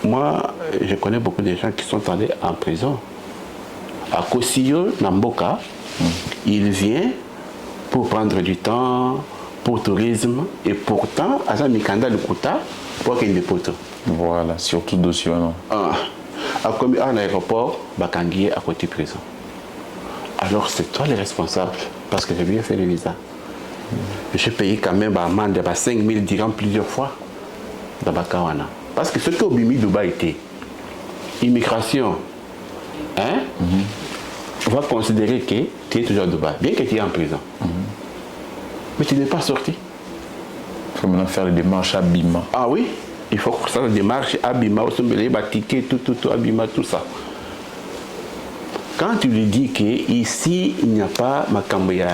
moi, je connais beaucoup de gens qui sont allés en prison. À Kosio, Namboka, il vient pour prendre du temps, pour tourisme, et pourtant, à Mikanda Lukuta, pour qu'il y ait des poteaux. Voilà, surtout dossier, non. En aéroport, Bakangi à côté prison. Alors c'est toi le responsable, parce que j'ai bien fait le visa. J'ai payé quand même amende de 5 000 dirhams plusieurs fois dans Bakawana. Parce que ce que Obimi Dubaï était, immigration, va considérer que tu es toujours à Dubaï, bien que tu es en prison. Mais tu n'es pas sorti. Il faut maintenant faire les démarches à Bima. Ah oui, il faut faire les démarches à Bima, au ticket, tout, à Bima, tout ça. Quand tu lui dis qu'ici, il n'y a pas ma Kamboya,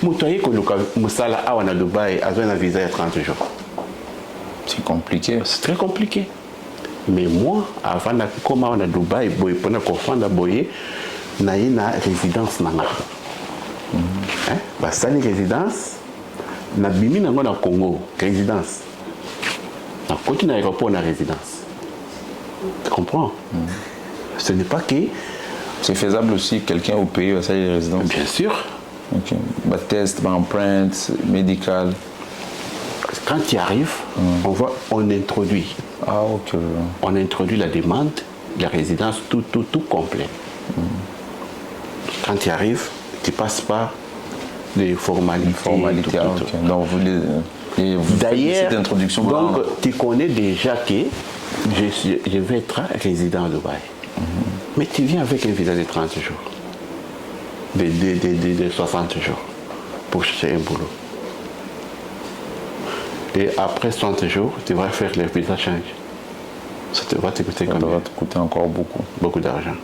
Moutaye Koluka Moussala Awana Dubaï, a un visa de 30 jours. C'est compliqué. C'est très compliqué. Mais moi, avant de commencer à Dubaï, pendant qu'on fait la boye, j'ai une résidence. C'est une résidence. Na bimi nango na Congo, résidence. Na côté na aéroport na résidence. Tu comprends? Ce n'est pas que... C'est faisable aussi, quelqu'un au pays va salir les résidences. Bien sûr. Ok. Bah, test, bah, empreinte, médicale. Quand tu arrives, on introduit. Ah, ok. On introduit la demande, la résidence, tout complet. Quand tu arrives, tu passes par les formalités. Ok. Donc, D'ailleurs, cette introduction. donc, tu connais déjà que je vais être résident à Dubaï. Mais tu viens avec un visa de 30 jours, de 60 jours, pour chercher un boulot. Et après 60 jours, tu vas faire le visa change. Ça va te coûter combien? Ça va te coûter encore beaucoup. Beaucoup d'argent.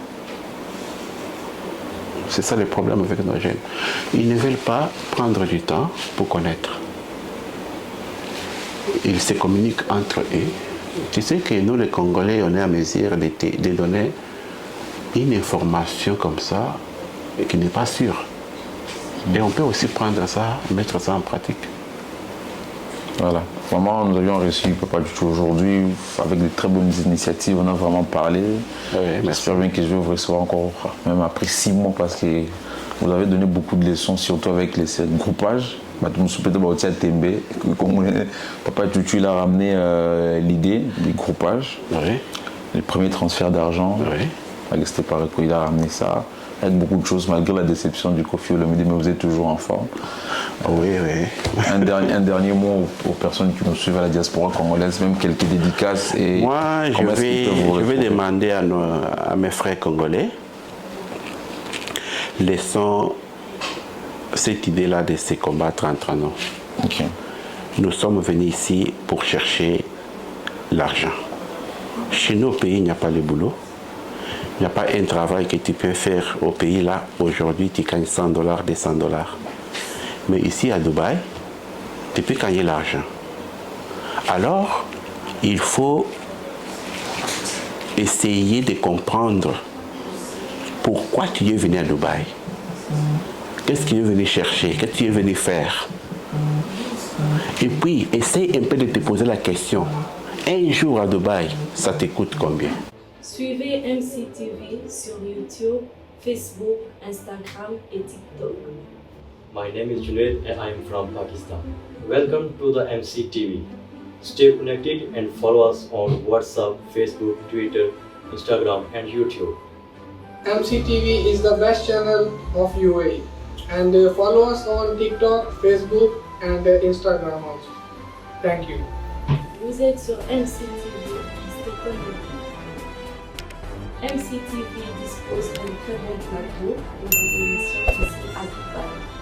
C'est ça le problème avec nos jeunes. Ils ne veulent pas prendre du temps pour connaître. Ils se communiquent entre eux. Tu sais que nous, les Congolais, on est à mesure de donner une information comme ça qui n'est pas sûre. Et on peut aussi prendre ça, mettre ça en pratique. Voilà. Vraiment, nous avions réussi Papa Tutu aujourd'hui avec de très bonnes initiatives. On a vraiment parlé. Oui, j'espère bien que je vais vous recevoir encore, même après 6 mois, parce que vous avez donné beaucoup de leçons, surtout avec les groupages. Papa Tutu il a ramené l'idée des groupages, les premiers transferts d'argent. Avec Stepareko, il a ramené ça. Avec beaucoup de choses, malgré la déception du Kofi Olomide, mais vous êtes toujours en forme. Oui. Un dernier mot aux personnes qui nous suivent à la diaspora congolaise, même quelques dédicaces. Et moi, je vais demander à mes frères congolais, laissons cette idée-là de se combattre entre nous. Okay. Nous sommes venus ici pour chercher l'argent. Chez nous, au pays, il n'y a pas le boulot. Il n'y a pas un travail que tu peux faire au pays là. Aujourd'hui, tu gagnes $100, $200. Mais ici à Dubaï, tu peux gagner l'argent. Alors, il faut essayer de comprendre pourquoi tu es venu à Dubaï. Qu'est-ce que tu es venu chercher? Qu'est-ce que tu es venu faire? Et puis, essaye un peu de te poser la question. Un jour à Dubaï, ça te coûte combien? Suivez MCTV sur YouTube, Facebook, Instagram et TikTok. My name is Junaid and I am from Pakistan. Welcome to the MCTV. Stay connected and follow us on WhatsApp, Facebook, Twitter, Instagram and YouTube. MCTV is the best channel of UAE. And follow us on TikTok, Facebook and Instagram also. Thank you. Vous êtes sur MCTV, restez connectés. MCTV dispose d'un très bon plateau pour des émissions ici à Dubaï.